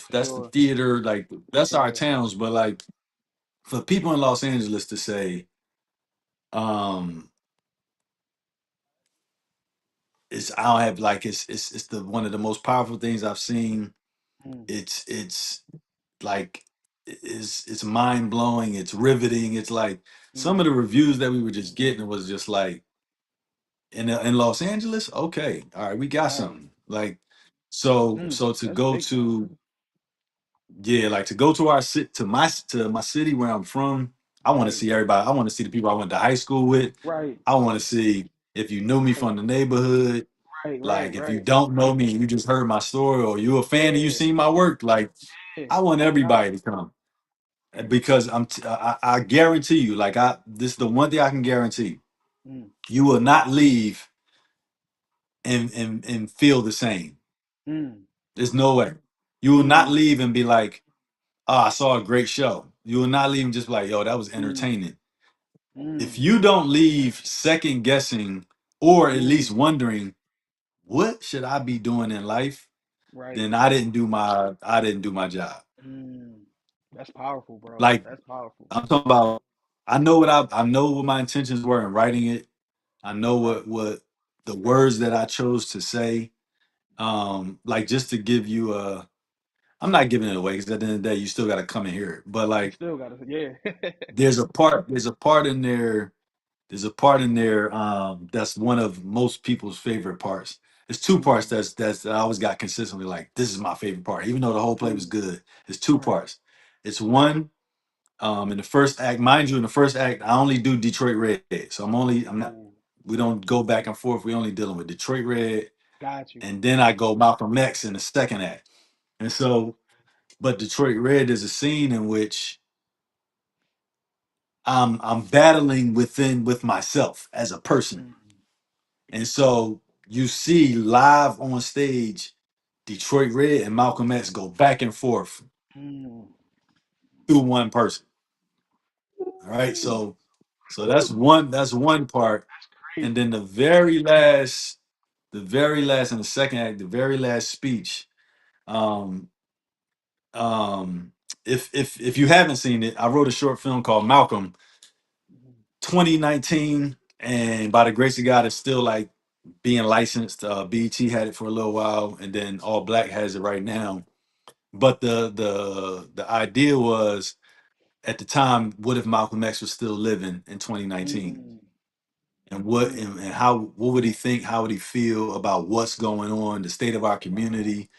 For that's the sure. theater, like that's our Yeah. towns. But like for people in Los Angeles to say, um, it's I don't have like it's the one of the most powerful things I've seen. Mm. It's like it's mind blowing, it's riveting. It's like some Mm. of the reviews that we were just getting was just like in Los Angeles, okay, all right, we got Right. something. Like so Mm. so to That's go big time. to yeah, like to go to our city, to my city where I'm from. I want to Right, see everybody. I want to see the people I went to high school with. right, I want to see if you knew me right, from the neighborhood. right, right, Like if you right. don't know me and you just heard my story, or you a fan and you Yeah, seen my work, like yeah. I want Right. everybody to come because I guarantee you, like this is the one thing I can guarantee. Mm, You will not leave and feel the same. mm, There's no way. You will not mm, leave and be like, oh, I saw a great show. You will not leave and just be like, yo, that was mm, entertaining. If mm, you don't leave second guessing or at least mm. wondering, what should I be doing in life? Right. Then I didn't do my job. Mm. That's powerful, bro. Like That's powerful. I'm talking about I know what my intentions were in writing it. I know Right. what the words that I chose to say. Like just to give you a I'm not giving it away because at the end of the day you still gotta come and hear it. But You like still gotta, yeah. there's a part in there there's a part in there that's one of most people's favorite parts. There's two parts Mm, that's I always got consistently like this is my favorite part, even though the whole play was mm. good. It's two Right. parts. It's one in the first act, mind you, in the first act, I only do Detroit Red. So I'm not Oh, we don't go back and forth. We only dealing with Detroit Red, got you. and then I go Malcolm X in the second act. And so, but Detroit Red is a scene in which I'm battling with myself as a person. Mm, And so you see live on stage, Detroit Red and Malcolm X go back and forth mm. through one person. All right. Ooh, So woo. that's one part. That's And crazy. then the very last in the second act, the very last speech. Um, um, if you haven't seen it, I wrote a short film called Malcolm Mhm. 2019, and by the grace of God, it's still like being licensed. BET had it for a little while, and then All Black has it right now. But the idea was at the time, what if Malcolm X was still living in 2019? Mm, And mm. and how what would he think? How would he feel about what's going on, the state of our Wow. community,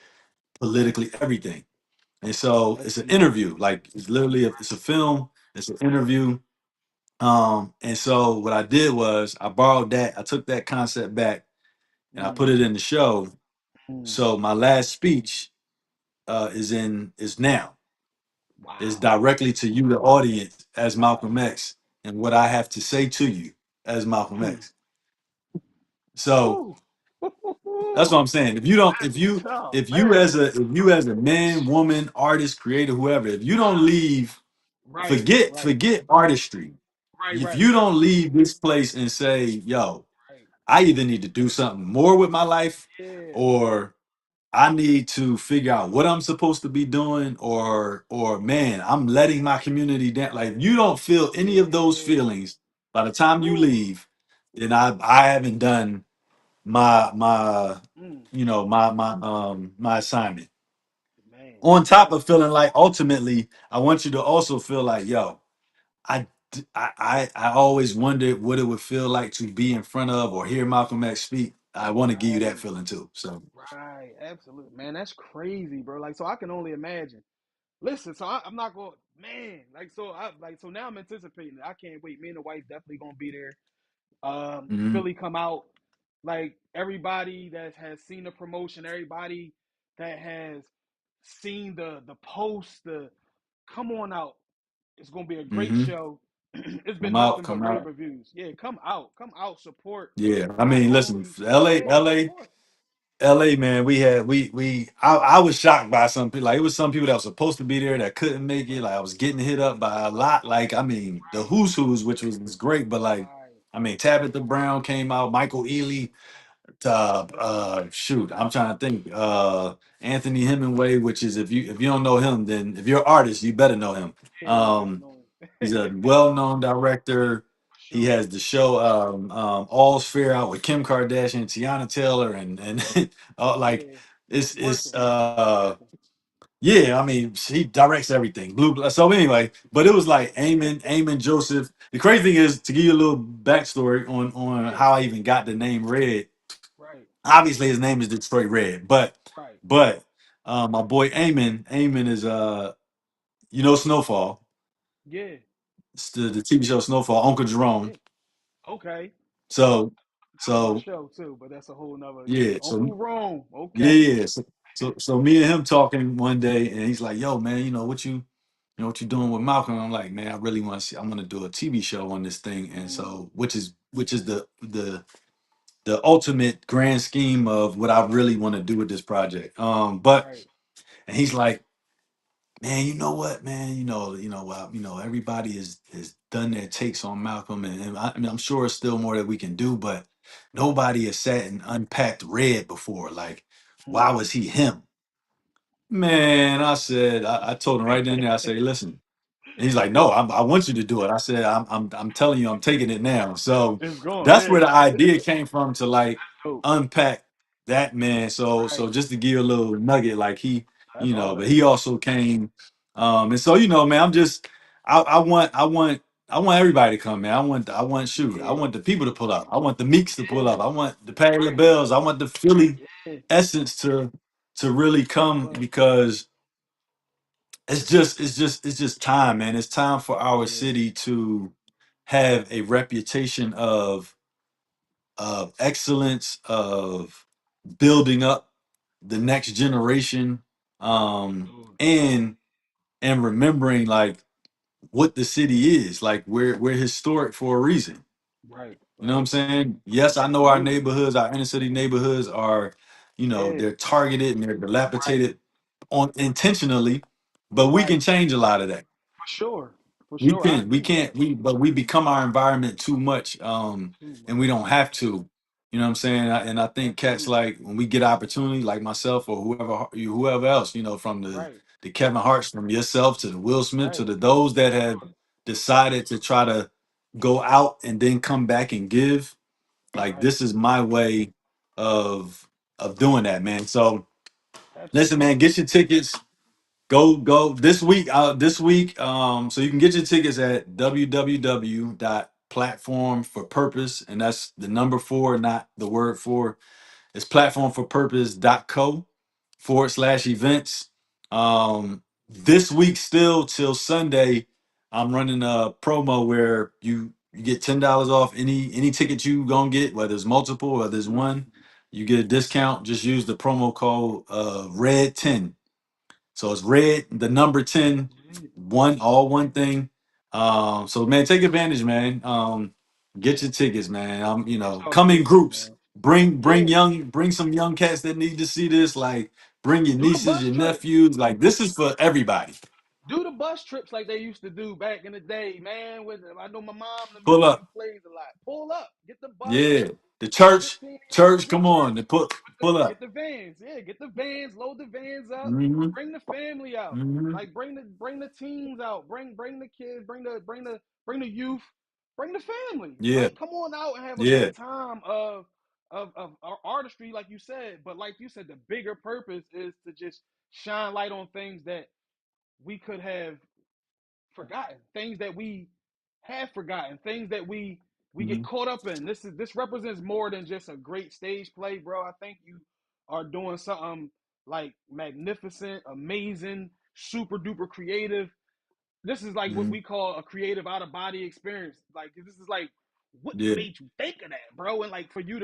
politically, everything? And so That's it's an deep. interview, like it's literally it's a film, it's an interview. And so what I did was I borrowed that, I took that concept back and I put Mm, it in the show. mm. So my last speech is now. It's Wow. directly to you, the audience, as Malcolm X, and what I have to say to you as Malcolm Mm. X. So Ooh. that's what I'm saying. If you don't, Oh, man. if you as a man, woman, artist, creator, whoever, if you don't leave, Right, right, forget artistry. right, If right, you don't leave this place and say, yo, right. I either need to do something more with my life Yeah. or I need to figure out what I'm supposed to be doing or man, I'm letting my community down. Like if you don't feel any of those Yeah. feelings by the time you Woo. leave, then I haven't done my Mm. my assignment. Man, On top man. of feeling like ultimately, I want you to also feel like, yo, I always wondered what it would feel like to be in front of or hear Malcolm X speak. I want to give you that Right, feeling too. So right. Absolutely. Man, that's crazy, bro. Like, so I can only imagine. Listen, so I'm not going, man. So now I'm anticipating it. I can't wait. Me and the wife definitely gonna be there. mhm, Philly come out. Like everybody that has seen the promotion, everybody that has seen the post, the come on out. It's gonna be a great mhm. show. It's been Come out, nothing but come rave out. reviews. Yeah, come out, support. Yeah, I Not mean, listen, only, LA, yeah, LA, support. LA, man, we had I was shocked by some people. Like it was some people that were supposed to be there that couldn't make it. Right, Like I was getting hit up by a lot. Like I mean, the who's who's, which was great, but like right, I mean, Tabitha Brown came out, Michael Ealy, shoot, I'm trying to think. Anthony Hemingway, which is if you don't know him, then if you're an artist, you better know him. yeah, you better Um, know him. he's a well-known director. For He sure. has the show All's Fair out with Kim Kardashian, Tiana Taylor, and like Yeah, it's it's working. It's working. yeah, I mean, he directs everything. So anyway, but it was like Yeah, Eamon Joseph. The crazy thing is to give you a little backstory on yeah, how I even got the name Red. right, Obviously his name is Detroit Red, but right. but My boy Eamon is Snowfall. Yeah, It's the TV show Snowfall, Uncle Jerome. yeah. Okay. So I love our so show too, but that's a whole nother. Yeah, yeah, so Uncle Rome. yeah, Okay. yeah. So me and him talking one day, and he's like, "Yo, man, what you doing with Malcolm?" I'm like, "Man, I really want to see. I'm gonna do a TV show on this thing." And Mm, so, which is the ultimate grand scheme of what I really want to do with this project. But right. and he's like, "Man, you know what, man? Everybody is done their takes on Malcolm, and I mean, I'm sure it's still more that we can do, but nobody has sat and unpacked Red before. Like, why Mm-hmm. was he him?" Man, I told him right then and there. I say, listen. And he's like, no, I want you to do it. I said, I'm telling you, I'm taking it now. So It's going. that's Yeah. where the idea came from to like Dope. unpack that, man. So Right. just to give you a little nugget, like That's but hard. he also came, and so man, I want everybody to come, man. I Yeah. want the people to pull up. I want the Meeks to pull Yeah. up. I want the Patty Right. LaBelle's. I want the Philly Yeah. essence to really come Well, because it's just time, man. It's time for our yeah. city to have a reputation of excellence, of building up the next generation, Dude. and remembering like what the city is. Like we're historic for a reason. Right. You know what I'm Right. saying? Yes, I know our Absolutely. neyborhoods, our inner city neighborhoods are, Yeah. they're targeted and they're Right. dilapidated on intentionally, but we can Right. change a lot of that. For sure. For We sure. I can, we agree with can't, that. but we become our environment too much, Too and we much. don't have to. You know what I'm saying? And I think cats Absolutely. like when we get opportunity, like myself or whoever else, from Right. the Kevin Hart's, from yourself to the Will Smith to Right. the those that have decided to try to go out and then come back and give. Like Right. this is my way of doing that, man. So listen, man, Absolutely. get your tickets. Go this week. So you can get your tickets at www.platformforpurpose, and that's the number four, not the word four. It's platformforpurpose.co/events. This week still till Sunday, I'm running a promo where you get $10 off any ticket you gonna get, whether it's multiple, whether it's Mm. one, you get a discount. Just use the promo code RED10. So it's red, the number 10, Yeah. all one thing. So man, take advantage, man. Get your tickets, man. Get y'all Come in tickets, groups. man. Bring Yeah. bring some young cats that need to see this. Like bring your Do the nieces, bus your trip. nephews. Like this is for everybody. Do the bus trips like they used to do back in the day, man. With I know my mom them used Pull to do up. plays a lot. Pull up, get the bus, Yeah. The get church, 15, church, the come church, on. Pull get up. the vans. Yeah, get the vans, load the vans up, Hmm. bring the family out. Hmm. Like bring the teens out, bring the kids, bring the youth, bring the family. Yeah. Like come on out and have a Yeah. good time of artistry, like you said. But like you said, the bigger purpose is to just shine light on things that we could have forgotten, things that we have forgotten, things that we get Hmm. caught up in. This represents more than just a great stage play, bro. I think you are doing something like magnificent, amazing, super duper creative. This is like what Hmm. we call a creative out of body experience. Like this is like what Yeah. made you think of that, bro? And like for you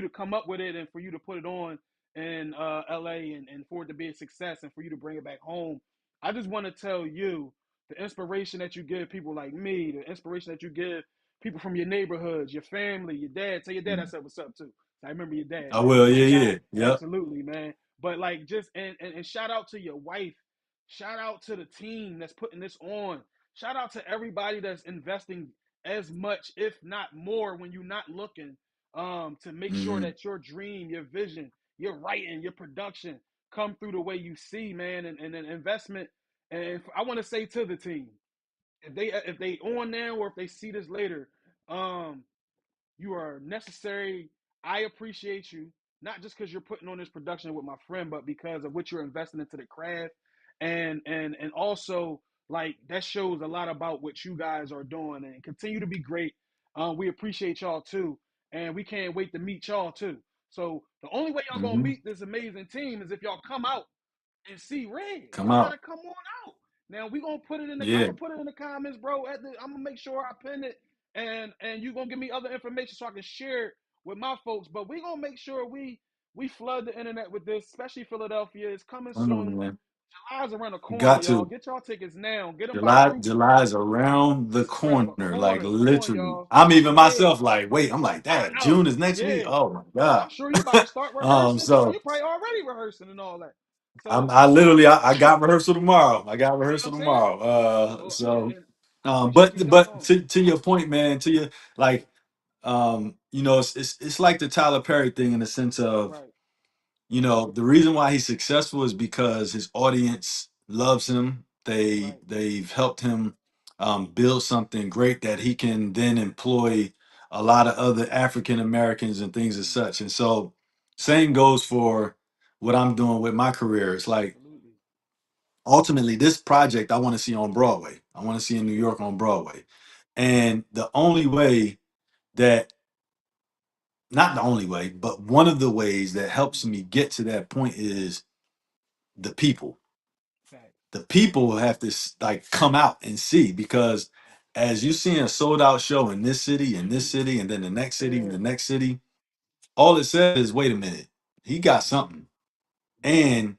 to come up with it and for you to put it on in LA and for it to be a success and for you to bring it back home. I just want to tell you the inspiration that you give people like me, the inspiration that you give people from your neighborhoods, your family, your dad. Tell your dad I Mhm. said what's up too. I remember your dad, I man. will. My Yeah. guy. Yeah. Yep. Absolutely, man. But like just and shout out to your wife. Shout out to the team that's putting this on. Shout out to everybody that's investing as much, if not more, when you're not looking, to make sure Hmm. that your dream, your vision, your writing, your production come through the way you see, man, and an investment. And I want to say to the team, if they on now or if they see this later, um, you are necessary. I appreciate you, not just because you're putting on this production with my friend, but because of what you're investing into the craft, and also like that shows a lot about what you guys are doing and continue to be great. We appreciate y'all too, and we can't wait to meet y'all too. So the only way y'all gonna Hmm. meet this amazing team is if y'all come out and see red. Come Y'all gotta out. come on out. Now we gonna put it in the. I'm Yeah. gonna put it in the comments, bro. I'm gonna make sure I pin it, and you gonna give me other information so I can share it with my folks. But we gonna make sure we flood the internet with this, especially Philadelphia. It's coming Come on, soon. man. July's around the You corner, got y'all. to. Get y'all tickets now. Get them by July, groups. July is around the It's around the corner, like corner. Come on, literally. y'all. I'm even Yeah, myself like, wait, I'm like, I that know. June is next week. Yeah. Oh my Oh, I'm God. sure you about to start rehearsing. Oh, So you probably already rehearsing and all that. I'm So, I literally I got rehearsal tomorrow. I got see what rehearsal I'm saying? tomorrow. So yeah, So and I appreciate you jumping but on. to your point, man, to your like you know, it's like the Tyler Perry thing in the sense of, Right, you know, the reason why he's successful is because his audience loves him. right. They've helped him build something great that he can then employ a lot of other African Americans and things as Mm, such. And so same goes for what I'm doing with my career. It's like absolutely. ultimately this project I want to see on Broadway. I want to see in New York on Broadway. And the only way that not the only way, but one of the ways that helps me Mm-hmm. get to that point is the people. Facts. The people have to like come out and see because as you see a sold out show in this city, and then the next city, and Yeah. the next city, all it says is, wait a minute, he got something. Yeah. And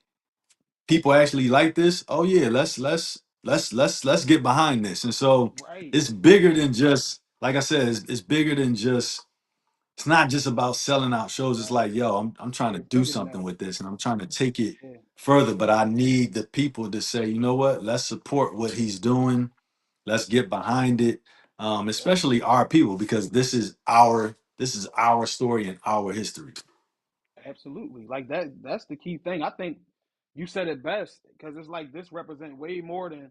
people actually like this. Oh yeah, let's get behind this. And so Right. it's bigger than just like I said, it's bigger than just it's not just about selling out shows. It's Right. like, yo, I'm trying to It's do bigger than something that. with this and I'm trying to take it Yeah. further. But I need the people to say, you know what, let's support what he's doing. Let's get behind it. Yep. Especially our people, because this is our story and our history. Absolutely. Like that. That's the key thing. I think you said it best because it's like this represent way more than.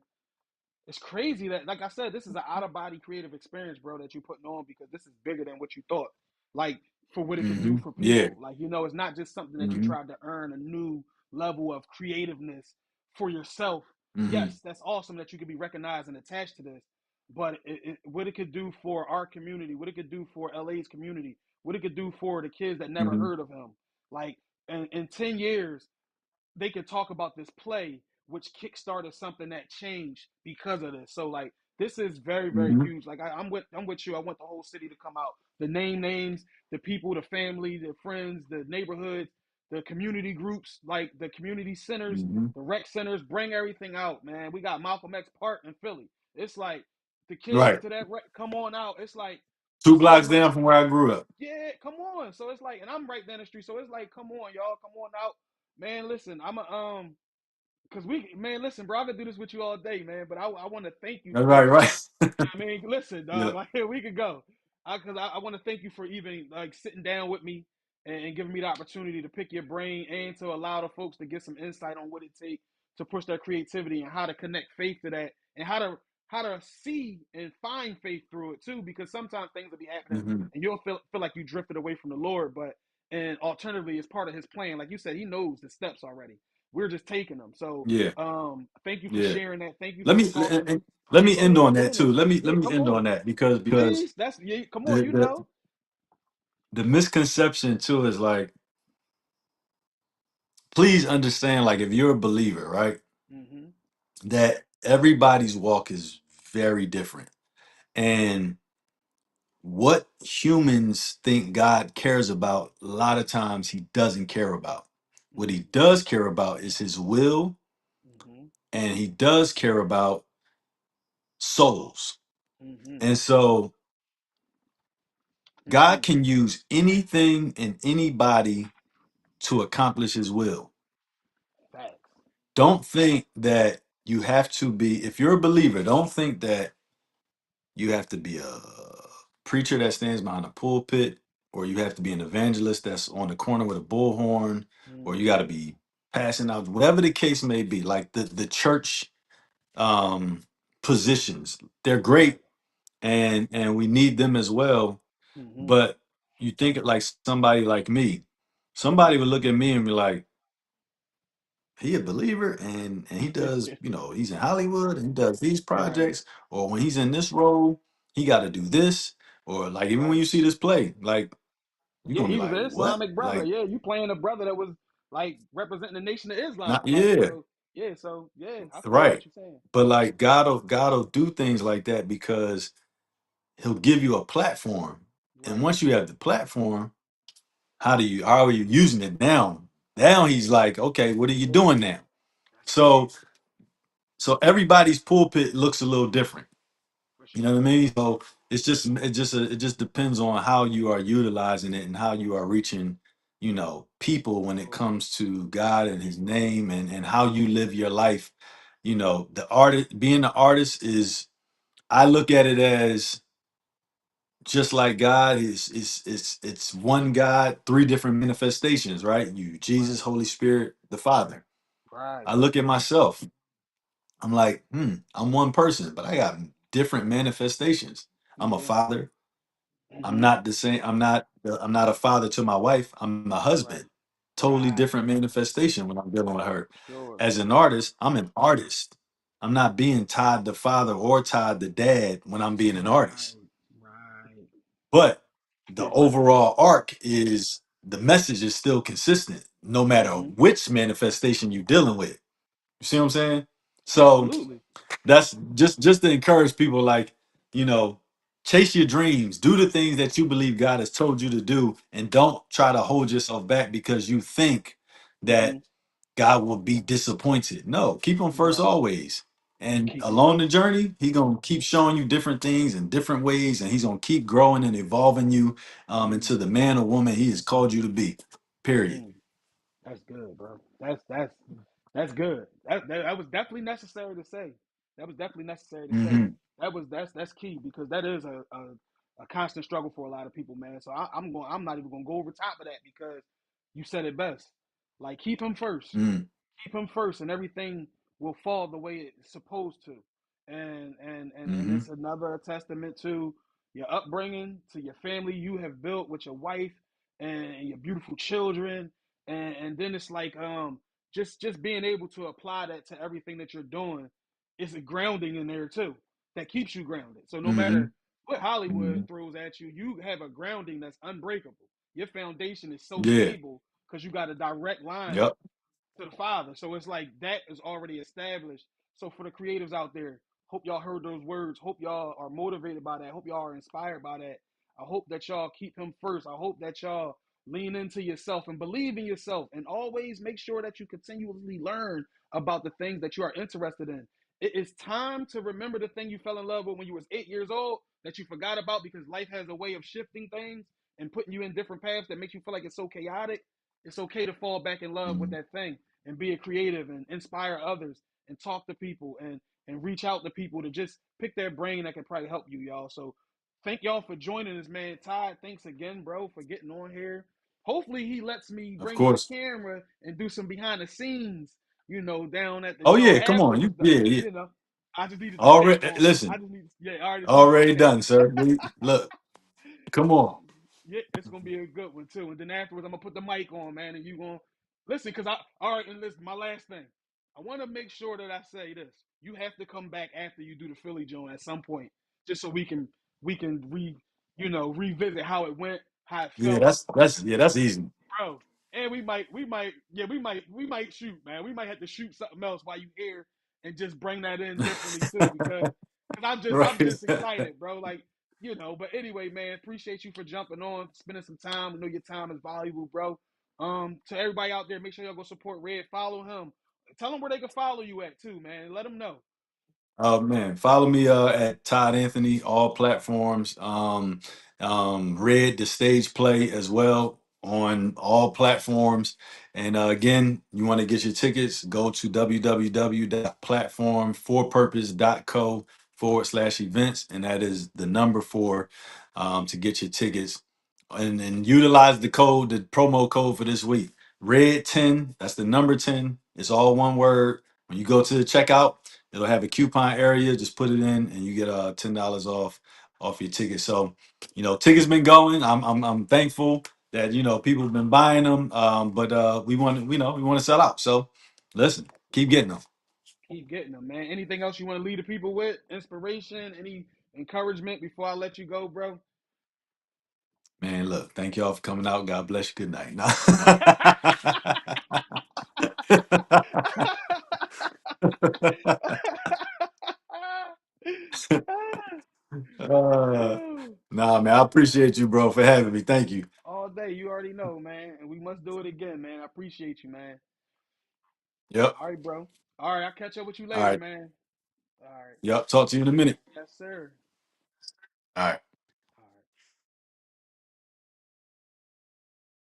It's crazy that, like I said, this is an out of body creative experience, bro, that you're putting on because this is bigger than what you thought. Like for what it could do for Yeah. people. Like, it's not just something that you hmm tried to earn a new level of creativeness for yourself. hmm Yes, that's awesome that you could be recognized and attached to this. But what it could do for our community, what it could do for LA's community, what it could do for the kids that never hmm heard of him. Like in 10 years, they could talk about this play, which kickstarted something that changed because of this. So like this is very, very hmm huge. Like I'm with you. I want the whole city to come out. The names, the people, the family, the friends, the neighborhoods, the community groups, like the community centers, hmm the rec centers. Bring everything out, man. We got Malcolm X Park in Philly. It's like the kids Right. to that come on out. It's like Two so blocks much. down from where I grew up. Yeah, come on. So it's like, and I'm right down the street. So it's like, come on, y'all, come on out, man. Listen, I'm a because man, listen, bro, I could do this with you all day, man. But I want to thank you That's right, for right. I mean, listen, Yeah. dog. Like we could go, because I want to thank you for even like sitting down with me and giving me the opportunity to pick your brain and to allow the folks to get some insight on what it takes to push their creativity and how to connect faith to that and how to see and find faith through it too. Because sometimes things will be happening hmm and you'll feel like you drifted away from the Lord, but and alternatively, it's part of His plan. Like you said, He knows the steps already. We're just taking them. So, Yeah. thank you for Yeah. sharing that. Thank you Let for me talking. let Yeah, me go end ahead. on Go that too. ahead. Let Yeah, me come end on on. that because Please. That's yeah. Come on. the You know. the misconception too is like, please understand, like if you're a believer, right, Mm-hmm. that everybody's walk is very different. And what humans think God cares about, a lot of times he doesn't care about. What he Mm-hmm. does care about is his will, Mm-hmm. and he does care about souls. Mm-hmm. And so God Mm-hmm. can use anything and anybody to accomplish his will. Facts. Don't think that you have to be, if you're a believer, don't think that you have to be a preacher that stands behind a pulpit, or you have to be an evangelist that's on the corner with a bullhorn, or you got Mm-hmm. to be passing out, whatever the case may be. Like the church um, positions, they're Right. great, and we need them as well. Mm-hmm. But you think it like somebody like me, somebody would look at me and be like, he a believer and he does, you know, he's in Hollywood and he does these Right. projects, or when he's in this role, he got to do this, or like even when Right. you see this play, like you're Yeah, gonna be he was like, an what? Islamic brother. Like, Yeah, you playing a brother that was like representing the Nation of Not Islam. Like yeah, so, yeah. So yeah, I feel right. what you're saying. But like God will do things like that because He'll give you a platform, and Right. once you have the platform, how are you using it now? Now He's like, okay, what are you Yeah. doing now? That's it. So so everybody's pulpit looks a little different. For You know what I sure. mean? So it just depends on how you are utilizing it and how you are reaching, people when it Absolutely. comes to God and His name and how you live your life. The artist, being an artist is, I look at it as just like God it's one God, three different manifestations, right? You, Jesus, Right. Holy Spirit, the Father. Right. I look at myself. I'm like, I'm one person, but I got different manifestations. I'm a Yeah. father. I'm Mm-hmm. not the same. I'm not a father to my wife. I'm a Right. husband. Totally Right. different manifestation when I'm dealing with her. For sure. As an artist, I'm an artist. I'm not being tied to father or tied to dad when I'm being an artist. Right. Right. But the overall arc is the message is still consistent, no matter Mm-hmm. which manifestation you're dealing with. You see what I'm saying? So Absolutely. that's just to encourage people, like, you know chase your dreams, do the things that you believe God has told you to do, and don't try to hold yourself back because you think Mm-hmm. that God will be disappointed. No, keep him first Right. always, and Keep him along the first. journey he gonna keep showing you different things in different ways, and he's gonna keep growing and evolving you into Mm. the man or woman he has called you to be, period. Mm. That's good, bro. That's good. That was definitely necessary to say. That was definitely necessary to say. Hmm. That's key because that is a constant struggle for a lot of people, man. So I'm not even gonna go over top of that because you said it best. Like keep him first. Mm. Keep him first, and everything will fall the way it's supposed to. And Hmm. it's another testament to your upbringing, to your family you have built with your wife and your beautiful children, and then it's like just being able to apply that to everything that you're doing is a grounding in there too that keeps you grounded. So no Hmm. matter what Hollywood Hmm. throws at you, you have a grounding that's unbreakable. Your foundation is so Yeah. stable because you got a direct line Yep. to the Father. So it's like that is already established. So for the creatives out there, hope y'all heard those words. Hope y'all are motivated by that. Hope y'all are inspired by that. I hope that y'all keep him first. I hope that y'all lean into yourself and believe in yourself and always make sure that you continually learn about the things that you are interested in. It is time to remember the thing you fell in love with when you was 8 years old that you forgot about because life has a way of shifting things and putting you in different paths that makes you feel like it's so chaotic. It's okay to fall back in love with Mhm. that thing and be a creative and inspire others and talk to people and reach out to people to just pick their brain that can probably help you, y'all. So thank y'all for joining us, man. Todd, thanks again, bro, for getting on here. Hopefully he lets me Of bring my course. camera and do some behind the scenes, down at the Oh show yeah, come on. afterwards You though. yeah, yeah. I just needed to tap Already on it. I listen, just need yeah, I just needed to already tap. done, sir. Look, come on. Yeah, it's gonna be a good one too. And then afterwards, I'm gonna put the mic on, man, and you gonna listen. Cause I all right. And listen, my last thing, I want to make sure that I say this. You have to come back after you do the Philly joint at some point, just so we can revisit how it went, how it Yeah, felt, that's easy. bro. And we might shoot, man. We might have to shoot something else while you here and just bring that in differently too, because I'm just Right. excited, bro. Like but anyway, man, appreciate you for jumping on, spending some time. I know your time is valuable, bro. To everybody out there, make sure y'all go support Red. Follow him. Tell them where they can follow you at too, man. Let them know. Oh man, follow me at Todd Anthony, all platforms. Red the stage play as well on all platforms. And again, you want to get your tickets, go to www.platformforpurpose.co/events, and that is the number for to get your tickets. And utilize the promo code for this week. Red 10, that's the number 10. It's all one word. When you go to the checkout, it'll have a coupon area. Just put it in, and you get $10 off your ticket. So, tickets been going. I'm thankful that people have been buying them. But we want to sell out. So, listen, keep getting them, Keep getting them, man. Anything else you want to leave the people with? Inspiration? Any encouragement before I let you go, bro? man. Look, thank y'all for coming out. God bless you. Good night. appreciate you, bro, for having me. Thank you. All day. You already know, man. And we must do it again, man. I appreciate you, man. Yep. All right, bro. All right, I'll catch up with you All later, right. man. All right. Yep. Talk to you in a minute. Yes, sir. All right.